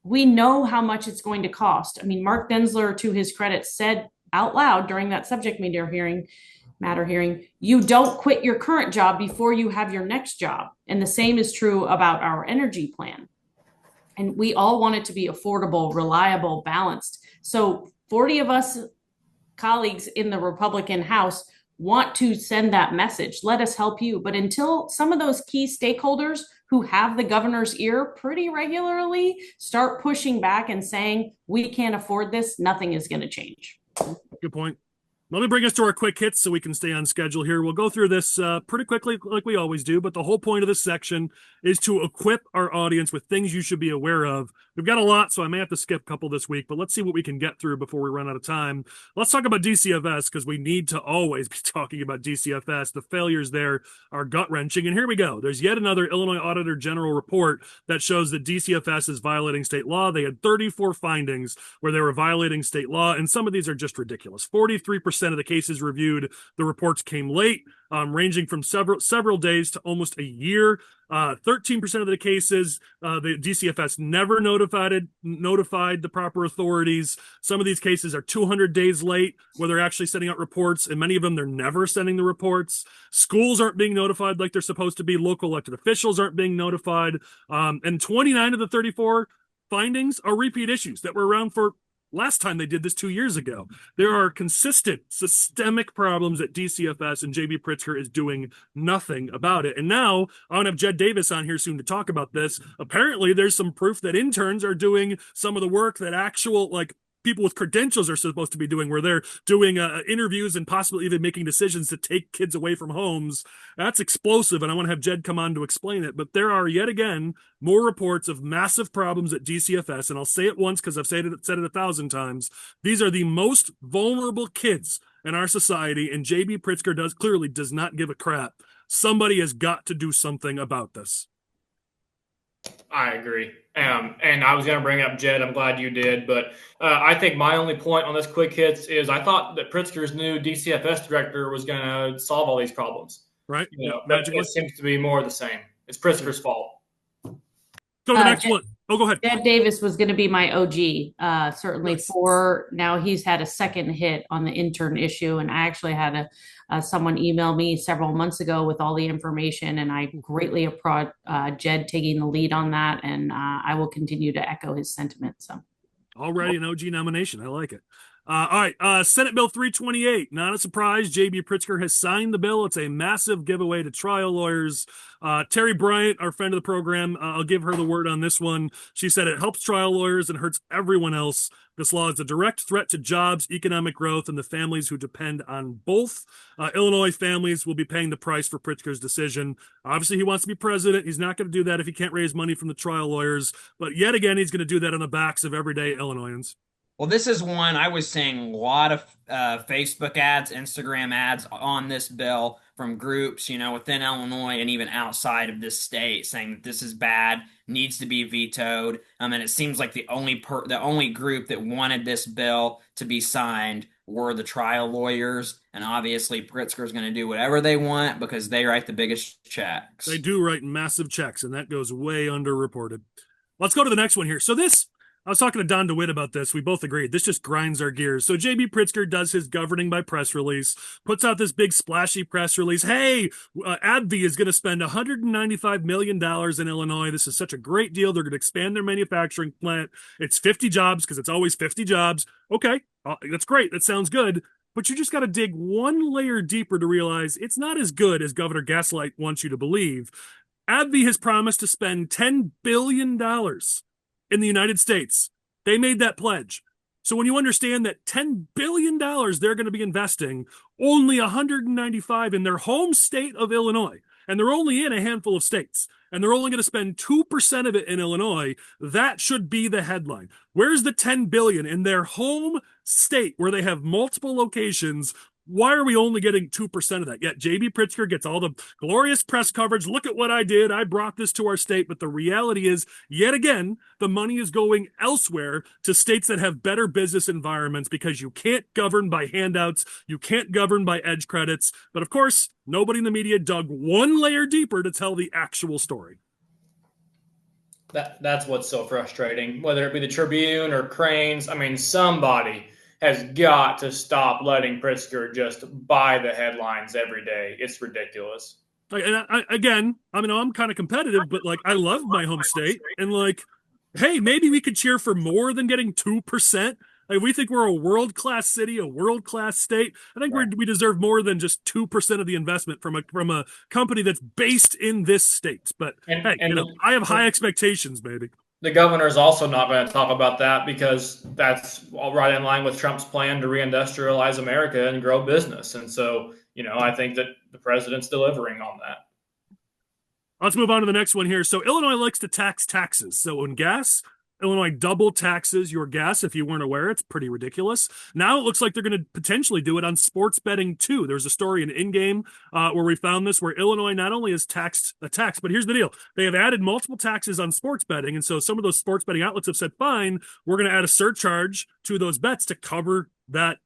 We know how much it's going to cost. I mean, Mark Denzler, to his credit, said out loud during that subject matter hearing, you don't quit your current job before you have your next job. And the same is true about our energy plan. And we all want it to be affordable, reliable, balanced. So 40 of us colleagues in the Republican House want to send that message. Let us help you. But until some of those key stakeholders who have the governor's ear pretty regularly start pushing back and saying, we can't afford this, nothing is going to change. Good point. Let me bring us to our quick hits so we can stay on schedule here. We'll go through this pretty quickly like we always do, but the whole point of this section is to equip our audience with things you should be aware of. We've got a lot, so I may have to skip a couple this week, but let's see what we can get through before we run out of time. Let's talk about DCFS because we need to always be talking about DCFS. The failures there are gut-wrenching, and here we go. There's yet another Illinois Auditor General report that shows that DCFS is violating state law. They had 34 findings where they were violating state law, and some of these are just ridiculous. 43% of the cases reviewed, the reports came late, ranging from several days to almost a year. 13% of the cases, the DCFS never notified the proper authorities. Some of these cases are 200 days late where they're actually sending out reports, and many of them they're never sending the reports. Schools aren't being notified like they're supposed to be. Local elected officials aren't being notified. And 29 of the 34 findings are repeat issues that were around for last time they did this 2 years ago. There are consistent systemic problems at DCFS, and JB Pritzker is doing nothing about it. And now I want to have Jed Davis on here soon to talk about this. Apparently there's some proof that interns are doing some of the work that actual people with credentials are supposed to be doing, where they're doing interviews and possibly even making decisions to take kids away from homes. That's explosive, and I want to have Jed come on to explain it. But there are yet again more reports of massive problems at DCFS, and I'll say it once because I've said it 1,000 times. These are the most vulnerable kids in our society, and JB Pritzker clearly does not give a crap. Somebody has got to do something about this. I agree. And I was going to bring up Jed. I'm glad you did. But I think my only point on this quick hits is I thought that Pritzker's new DCFS director was going to solve all these problems. Right. But it seems to be more of the same. It's Pritzker's fault. Go to the next one. Oh, go ahead. Jed Davis was going to be my OG, certainly Nice. Now he's had a second hit on the intern issue. And I actually had someone email me several months ago with all the information, and I greatly applaud Jed taking the lead on that. And I will continue to echo his sentiment. So. Already an OG nomination. I like it. All right, Senate Bill 328. Not a surprise. JB Pritzker has signed the bill. It's a massive giveaway to trial lawyers. Terry Bryant, our friend of the program, I'll give her the word on this one. She said it helps trial lawyers and hurts everyone else. This law is a direct threat to jobs, economic growth, and the families who depend on both. Illinois families will be paying the price for Pritzker's decision. Obviously, he wants to be president. He's not going to do that if he can't raise money from the trial lawyers. But yet again, he's going to do that on the backs of everyday Illinoisans. Well, this is one I was seeing a lot of Facebook ads, Instagram ads on this bill from groups, within Illinois and even outside of this state, saying that this is bad, needs to be vetoed. And it seems like the only group that wanted this bill to be signed were the trial lawyers. And obviously, Pritzker is going to do whatever they want because they write the biggest checks. They do write massive checks, and that goes way underreported. Let's go to the next one here. So I was talking to Don DeWitt about this. We both agreed. This just grinds our gears. So JB Pritzker does his governing by press release, puts out this big splashy press release. Hey, AbbVie is going to spend $195 million in Illinois. This is such a great deal. They're going to expand their manufacturing plant. It's 50 jobs because it's always 50 jobs. Okay, that's great. That sounds good. But you just got to dig one layer deeper to realize it's not as good as Governor Gaslight wants you to believe. AbbVie has promised to spend $10 billion in the United States. They made that pledge. So when you understand that $10 billion they're going to be investing, only 195 in their home state of Illinois, and they're only in a handful of states, and they're only going to spend 2% of it in Illinois, that should be the headline. Where's the $10 billion in their home state where they have multiple locations? Why are we only getting 2% of that? Yet JB Pritzker gets all the glorious press coverage. Look at what I did. I brought this to our state. But the reality is, yet again, the money is going elsewhere to states that have better business environments because you can't govern by handouts. You can't govern by edge credits. But of course, nobody in the media dug one layer deeper to tell the actual story. That's what's so frustrating, whether it be the Tribune or Cranes. I mean, somebody has got to stop letting Pritzker just buy the headlines every day. It's ridiculous. And I'm kind of competitive, but I love my home state. And hey, maybe we could cheer for more than getting 2%. We think we're a world-class city, a world-class state. I think we deserve more than just 2% of the investment from a company that's based in this state. But I have high expectations, baby. The governor is also not going to talk about that because that's all right in line with Trump's plan to reindustrialize America and grow business. And so, I think that the president's delivering on that. Let's move on to the next one here. So Illinois likes to tax taxes. So in gas, Illinois double taxes your gas. If you weren't aware, it's pretty ridiculous. Now it looks like they're going to potentially do it on sports betting too. There's a story in In-Game where we found this, where Illinois not only has taxed a tax, but here's the deal. They have added multiple taxes on sports betting. And so some of those sports betting outlets have said, fine, we're going to add a surcharge to those bets to cover that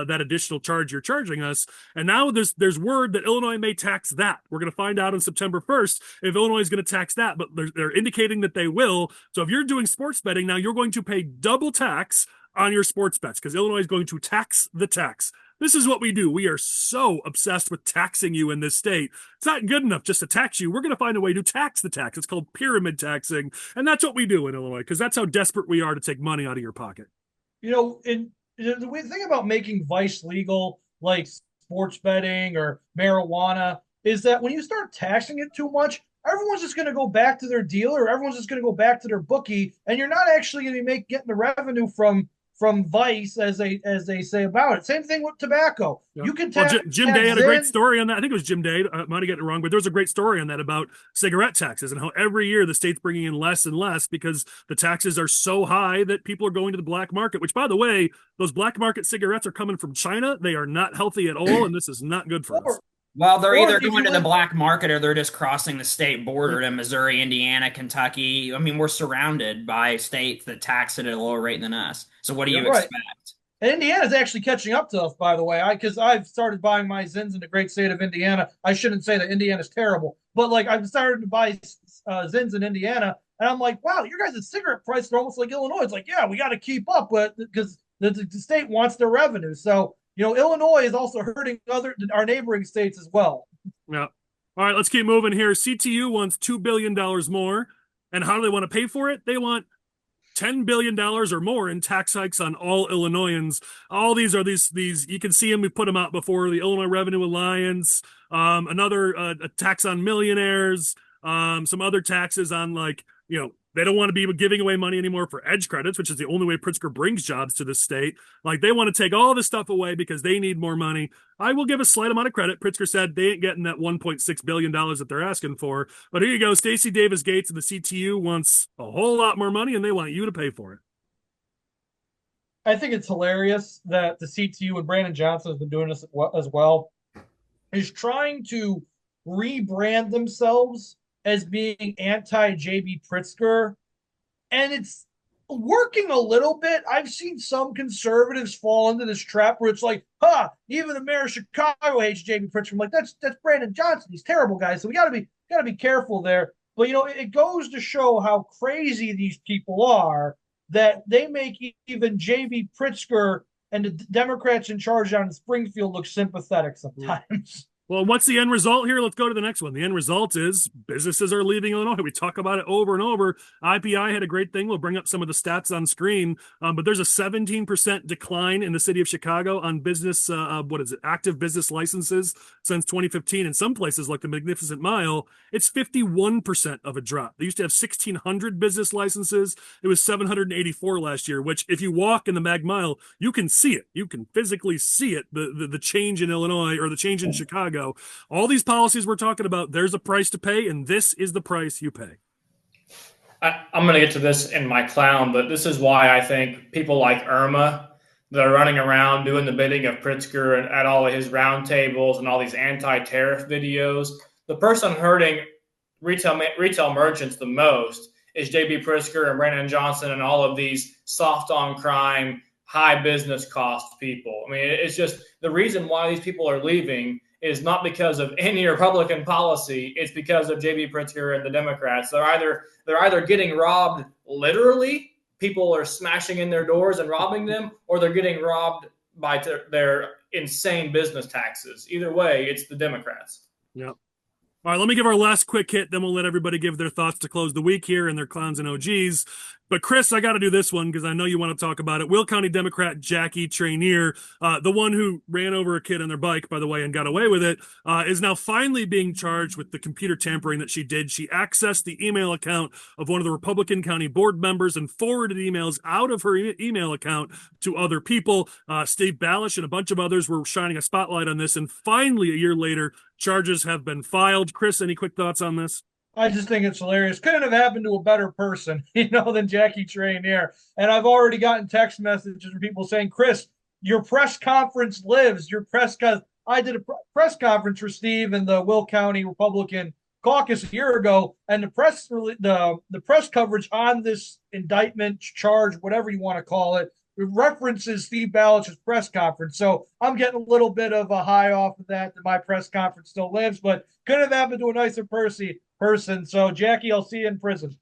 additional charge you're charging us. And now there's word that Illinois may tax that. We're going to find out on September 1st if Illinois is going to tax that, but they're indicating that they will. So if you're doing sports betting now, you're going to pay double tax on your sports bets because Illinois is going to tax the tax. This is what we do. We are so obsessed with taxing you in this state. It's not good enough just to tax you. We're going to find a way to tax the tax. It's called pyramid taxing. And that's what we do in Illinois because that's how desperate we are to take money out of your pocket. The thing about making vice legal, like sports betting or marijuana, is that when you start taxing it too much, everyone's just going to go back to their dealer, everyone's just going to go back to their bookie, and you're not actually going to be getting the revenue from vice as they say about it. Same thing with tobacco. Yeah. You can Jim Day had a great story on that. I think it was Jim Day. I might have gotten it wrong, but there was a great story on that about cigarette taxes and how every year the state's bringing in less and less because the taxes are so high that people are going to the black market, which, by the way, those black market cigarettes are coming from China. They are not healthy at all, and this is not good for us. Well, they're either going to the black market or they're just crossing the state border to Missouri, Indiana, Kentucky. I mean, we're surrounded by states that tax it at a lower rate than us. So what do you expect? And Indiana's actually catching up to us, by the way, because I've started buying my Zins in the great state of Indiana. I shouldn't say that Indiana's terrible, but I've started to buy Zins in Indiana, and I'm like, wow, your guys' cigarette prices are almost like Illinois. It's like, yeah, we got to keep up with because the state wants their revenue. So, Illinois is also hurting our neighboring states as well. Yeah. All right, let's keep moving here. CTU wants $2 billion more. And how do they want to pay for it? They want $10 billion or more in tax hikes on all Illinoisans. All these are these you can see them. We put them out before. The Illinois Revenue Alliance, another a tax on millionaires, some other taxes on they don't want to be giving away money anymore for edge credits, which is the only way Pritzker brings jobs to the state. Like, they want to take all this stuff away because they need more money. I will give a slight amount of credit. Pritzker said they ain't getting that $1.6 billion that they're asking for. But here you go. Stacey Davis Gates and the CTU wants a whole lot more money, and they want you to pay for it. I think it's hilarious that the CTU and Brandon Johnson has been doing this as well, is trying to rebrand themselves as being anti-JB Pritzker, and it's working a little bit. I've seen some conservatives fall into this trap where it's like, even the mayor of Chicago hates JB Pritzker. I'm like, that's Brandon Johnson. He's terrible, guys. So we gotta be careful there. But it goes to show how crazy these people are that they make even JB Pritzker and the Democrats in charge down in Springfield look sympathetic sometimes. Well, what's the end result here? Let's go to the next one. The end result is businesses are leaving Illinois. We talk about it over and over. IPI had a great thing. We'll bring up some of the stats on screen. But there's a 17% decline in the city of Chicago on business, active business licenses since 2015. In some places, like the Magnificent Mile, it's 51% of a drop. They used to have 1,600 business licenses. It was 784 last year, which if you walk in the Mag Mile, you can see it. You can physically see it, the change in Illinois or the change in Chicago. All these policies we're talking about, there's a price to pay, and this is the price you pay. I'm going to get to this in my clown, but this is why I think people like Irma that are running around doing the bidding of Pritzker and at all of his roundtables and all these anti-tariff videos, the person hurting retail merchants the most is JB Pritzker and Brandon Johnson and all of these soft on crime, high business cost people. I mean, it's just the reason why these people are leaving is not because of any Republican policy. It's because of JB Pritzker and the Democrats. They're either getting robbed literally, people are smashing in their doors and robbing them, or they're getting robbed by their insane business taxes. Either way, it's the Democrats. Yep. All right, let me give our last quick hit, then we'll let everybody give their thoughts to close the week here and their clowns and OGs. But Chris, I got to do this one because I know you want to talk about it. Will County Democrat Jackie Trainier, the one who ran over a kid on their bike, by the way, and got away with it, is now finally being charged with the computer tampering that she did. She accessed the email account of one of the Republican County board members and forwarded emails out of her email account to other people. Steve Balish and a bunch of others were shining a spotlight on this. And finally, a year later, charges have been filed. Chris, any quick thoughts on this? I just think it's hilarious. Couldn't have happened to a better person, than Jackie Trainier. And I've already gotten text messages from people saying, Chris, your press conference lives. I did a press conference for Steve and the Will County Republican Caucus a year ago, and the press coverage on this indictment, charge, whatever you want to call it, references Steve Balish's press conference. So I'm getting a little bit of a high off of that my press conference still lives, but could have happened to a nicer person. So Jackie, I'll see you in prison.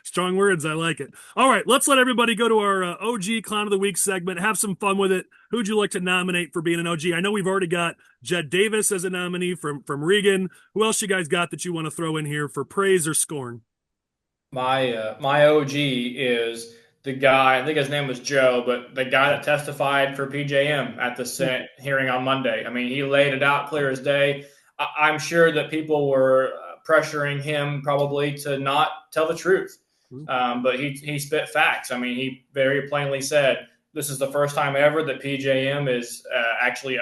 Strong words. I like it. All right, let's let everybody go to our OG Clown of the Week segment. Have some fun with it. Who'd you like to nominate for being an OG? I know we've already got Jed Davis as a nominee from Regan. Who else you guys got that you want to throw in here for praise or scorn? My OG is the guy, I think his name was Joe, but the guy that testified for PJM at the Senate hearing on Monday. I mean, he laid it out clear as day. I'm sure that people were pressuring him probably to not tell the truth. But he spit facts. I mean, he very plainly said, this is the first time ever that PJM is actually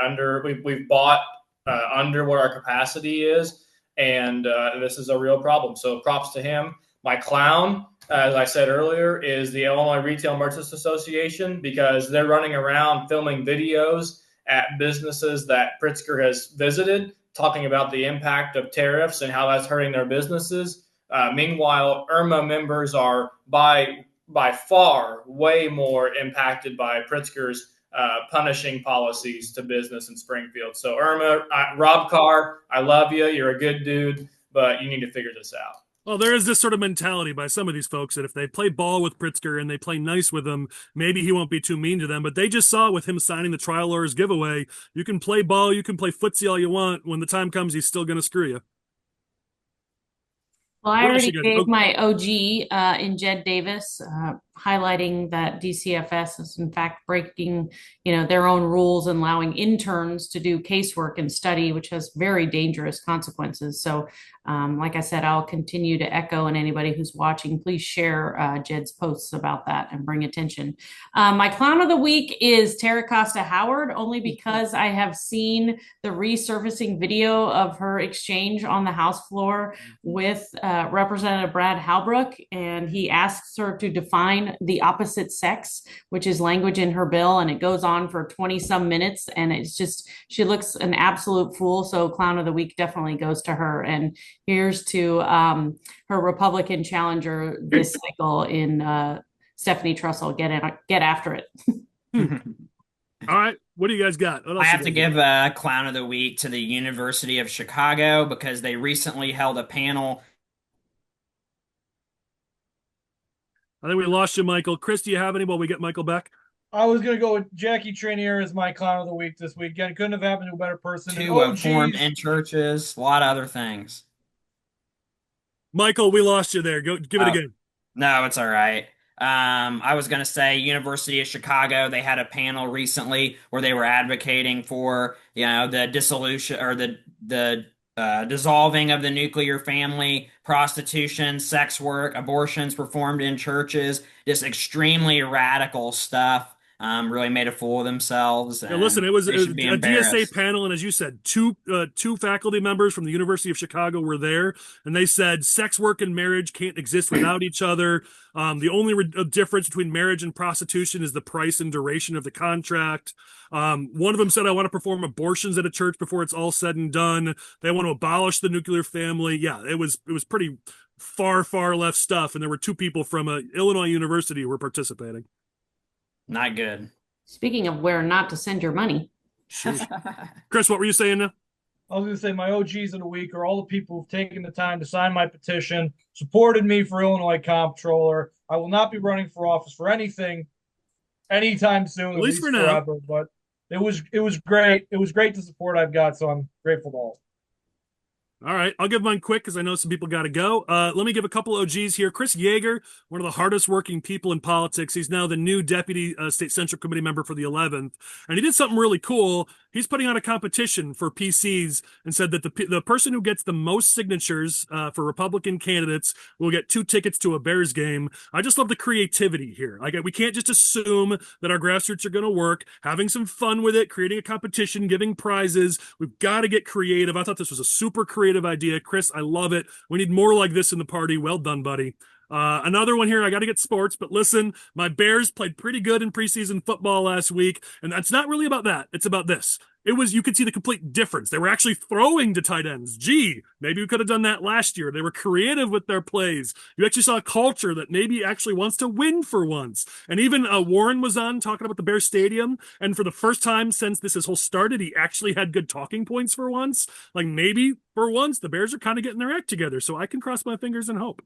we've bought under what our capacity is. And this is a real problem. So props to him. My clown, as I said earlier, is the Illinois Retail Merchants Association, because they're running around filming videos at businesses that Pritzker has visited, talking about the impact of tariffs and how that's hurting their businesses. Meanwhile, IRMA members are by far way more impacted by Pritzker's punishing policies to business in Springfield. So IRMA, Rob Carr, I love you. You're a good dude, but you need to figure this out. Well, there is this sort of mentality by some of these folks that if they play ball with Pritzker and they play nice with him, maybe he won't be too mean to them. But they just saw with him signing the trial lawyers giveaway, you can play ball, you can play footsie all you want. When the time comes, he's still going to screw you. Well, I What else already you got? gave Oh, my OG in Jed Davis, highlighting that DCFS is in fact breaking, their own rules and allowing interns to do casework and study, which has very dangerous consequences. So, like I said, I'll continue to echo, and anybody who's watching, please share Jed's posts about that and bring attention. My clown of the week is Tara Costa Howard, only because I have seen the resurfacing video of her exchange on the House floor with Representative Brad Halbrook, and he asks her to define the opposite sex, which is language in her bill, and it goes on for 20 some minutes, and it's just, she looks an absolute fool. So clown of the week definitely goes to her. And here's to her Republican challenger this cycle in Stephanie Trussell. Get after it. all right. What do you guys got? I have to give a clown of the week to the University of Chicago because they recently held a panel. I think we lost you, Michael. Chris, do you have any while we get Michael back? I was going to go with Jackie Trainier as my clown of the week this weekend. Couldn't have happened to a better person. Two formed in churches, a lot of other things. Michael, we lost you there. Go give it again. No, it's all right. I was going to say University of Chicago, they had a panel recently where they were advocating for, the dissolution or the dissolving of the nuclear family, prostitution, sex work, abortions performed in churches, just extremely radical stuff. Really made a fool of themselves. Yeah, listen, it was a DSA panel, and as you said, two faculty members from the University of Chicago were there, and they said sex work and marriage can't exist without each other. The only difference between marriage and prostitution is the price and duration of the contract. One of them said, I want to perform abortions at a church before it's all said and done. They want to abolish the nuclear family. Yeah, it was pretty far left stuff, and there were two people from Illinois University who were participating. Not good. Speaking of where not to send your money. Chris, what were you saying now? I was going to say my OGs of the week are all the people who've taken the time to sign my petition, supported me for Illinois Comptroller. I will not be running for office for anything anytime soon, at least for now. Forever, but it was great. It was great to support I've got, so I'm grateful to all. All right, I'll give mine quick because I know some people got to go. Let me give a couple OGs here. Chris Yeager, one of the hardest working people in politics. He's now the new deputy state central committee member for the 11th. And he did something really cool. He's putting on a competition for PCs and said that the person who gets the most signatures for Republican candidates will get 2 tickets to a Bears game. I just love the creativity here. Like, we can't just assume that our grassroots are going to work. Having some fun with it, creating a competition, giving prizes. We've got to get creative. I thought this was a super creative idea. Chris, I love it. We need more like this in the party. Well done, buddy. Another one here, I got to get sports, but listen, my Bears played pretty good in preseason football last week, and that's not really about that. It's about this. You could see the complete difference. They were actually throwing to tight ends. Gee, maybe we could have done that last year. They were creative with their plays. You actually saw a culture that maybe actually wants to win for once. And even Warren was on talking about the Bears Stadium, and for the first time since this whole started, he actually had good talking points for once. Like, maybe for once, the Bears are kind of getting their act together, so I can cross my fingers and hope.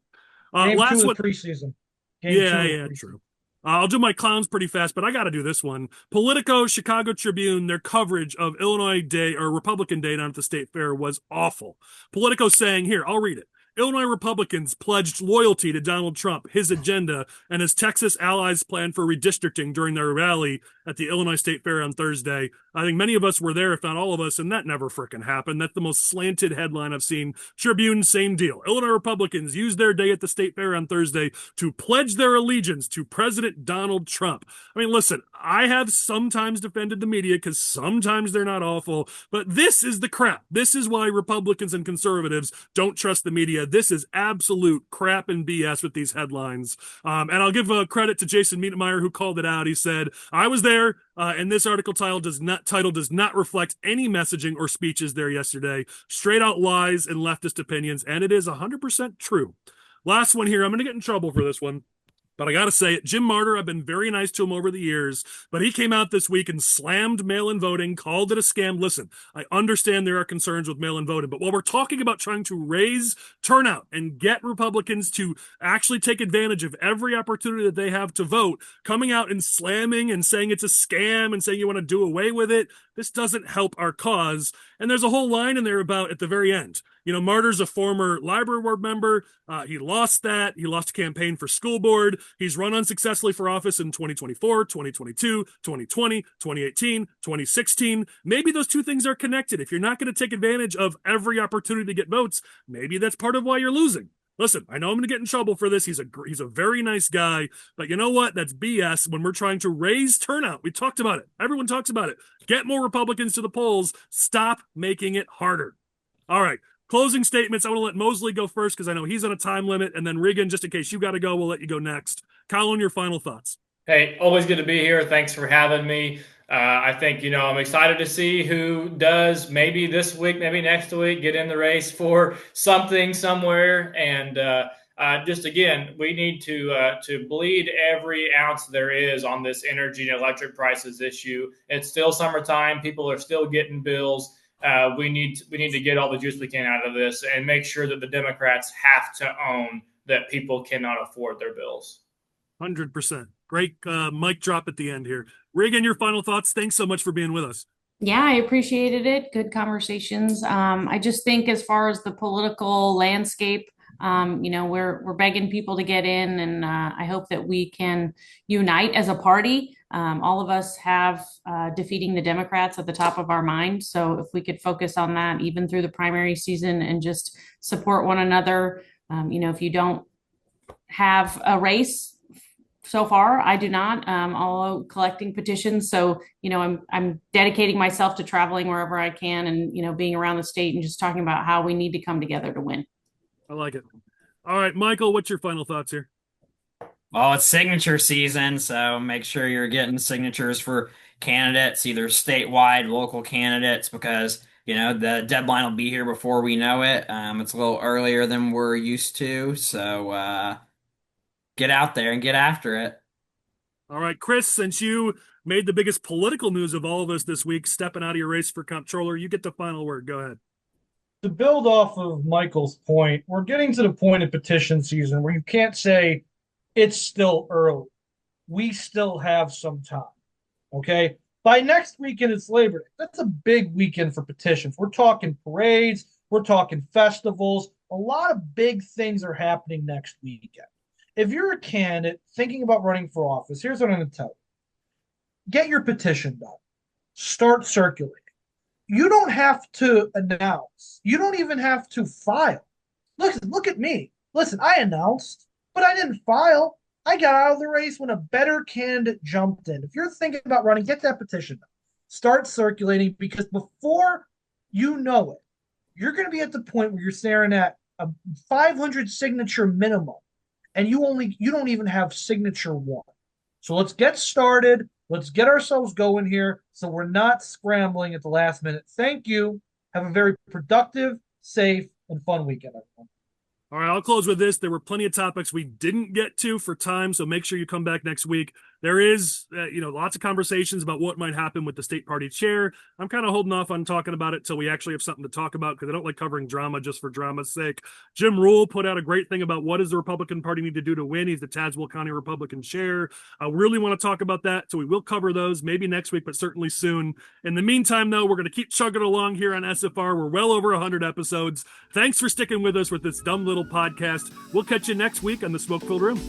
Last one, preseason. Yeah, true. I'll do my clowns pretty fast, but I got to do this one. Politico, Chicago Tribune, their coverage of Illinois Day or Republican Day down at the State Fair was awful. Politico saying, here, I'll read it. Illinois Republicans pledged loyalty to Donald Trump, his agenda, and his Texas allies' plan for redistricting during their rally at the Illinois State Fair on Thursday. I think many of us were there, if not all of us, and that never frickin' happened. That's the most slanted headline I've seen. Tribune, same deal. Illinois Republicans used their day at the State Fair on Thursday to pledge their allegiance to President Donald Trump. I mean, listen, I have sometimes defended the media because sometimes they're not awful, but this is the crap. This is why Republicans and conservatives don't trust the media. This is absolute crap and BS with these headlines. And I'll give credit to Jason Mietemeyer, who called it out. He said, I was there, and this article title does not reflect any messaging or speeches there yesterday. Straight out lies and leftist opinions, and it is 100% true. Last one here. I'm going to get in trouble for this one, but I got to say it. Jim Martyr, I've been very nice to him over the years, but he came out this week and slammed mail-in voting, called it a scam. Listen, I understand there are concerns with mail-in voting, but while we're talking about trying to raise turnout and get Republicans to actually take advantage of every opportunity that they have to vote, coming out and slamming and saying it's a scam and saying you want to do away with it, this doesn't help our cause. And there's a whole line in there about, at the very end, Martyr's a former library board member. He lost that. He lost a campaign for school board. He's run unsuccessfully for office in 2024, 2022, 2020, 2018, 2016. Maybe those two things are connected. If you're not going to take advantage of every opportunity to get votes, maybe that's part of why you're losing. Listen, I know I'm going to get in trouble for this. He's a very nice guy, but you know what? That's BS when we're trying to raise turnout. We talked about it. Everyone talks about it. Get more Republicans to the polls. Stop making it harder. All right. Closing statements. I want to let Moseley go first because I know he's on a time limit, and then Regan, just in case you got to go, we'll let you go next. Collin, your final thoughts. Hey, always good to be here. Thanks for having me. I think, I'm excited to see who does maybe this week, maybe next week, get in the race for something somewhere. And just again, we need to bleed every ounce there is on this energy and electric prices issue. It's still summertime. People are still getting bills. We need to get all the juice we can out of this and make sure that the Democrats have to own that people cannot afford their bills. 100%. Great mic drop at the end here. Regan, your final thoughts. Thanks so much for being with us. Yeah, I appreciated it. Good conversations. I just think as far as the political landscape, we're begging people to get in, and I hope that we can unite as a party. All of us have defeating the Democrats at the top of our mind. So if we could focus on that even through the primary season and just support one another, if you don't have a race, so far, I do not, although collecting petitions. So, I'm dedicating myself to traveling wherever I can and, being around the state and just talking about how we need to come together to win. I like it. All right, Michael, what's your final thoughts here? Well, it's signature season, so make sure you're getting signatures for candidates, either statewide, local candidates, because, the deadline will be here before we know it. It's a little earlier than we're used to, so get out there and get after it. All right, Chris, since you made the biggest political news of all of us this week, stepping out of your race for comptroller, you get the final word. Go ahead. To build off of Michael's point, we're getting to the point of petition season where you can't say it's still early. We still have some time, okay? By next weekend, it's Labor Day. That's a big weekend for petitions. We're talking parades. We're talking festivals. A lot of big things are happening next weekend. If you're a candidate thinking about running for office, here's what I'm going to tell you. Get your petition done. Start circulating. You don't have to announce. You don't even have to file. Look at me. Listen, I announced, but I didn't file. I got out of the race when a better candidate jumped in. If you're thinking about running, get that petition done. Start circulating, because before you know it, you're going to be at the point where you're staring at a 500 signature minimum. And you don't even have signature one. So let's get started. Let's get ourselves going here so we're not scrambling at the last minute. Thank you. Have a very productive, safe, and fun weekend, everyone. All right, I'll close with this. There were plenty of topics we didn't get to for time, so make sure you come back next week. There is, lots of conversations about what might happen with the state party chair. I'm kind of holding off on talking about it till we actually have something to talk about, because I don't like covering drama just for drama's sake. Jim Rule put out a great thing about what does the Republican Party need to do to win. He's the Tazewell County Republican chair. I really want to talk about that, so we will cover those maybe next week, but certainly soon. In the meantime, though, we're going to keep chugging along here on SFR. We're well over 100 episodes. Thanks for sticking with us with this dumb little podcast. We'll catch you next week on the Smoke-Filled Room.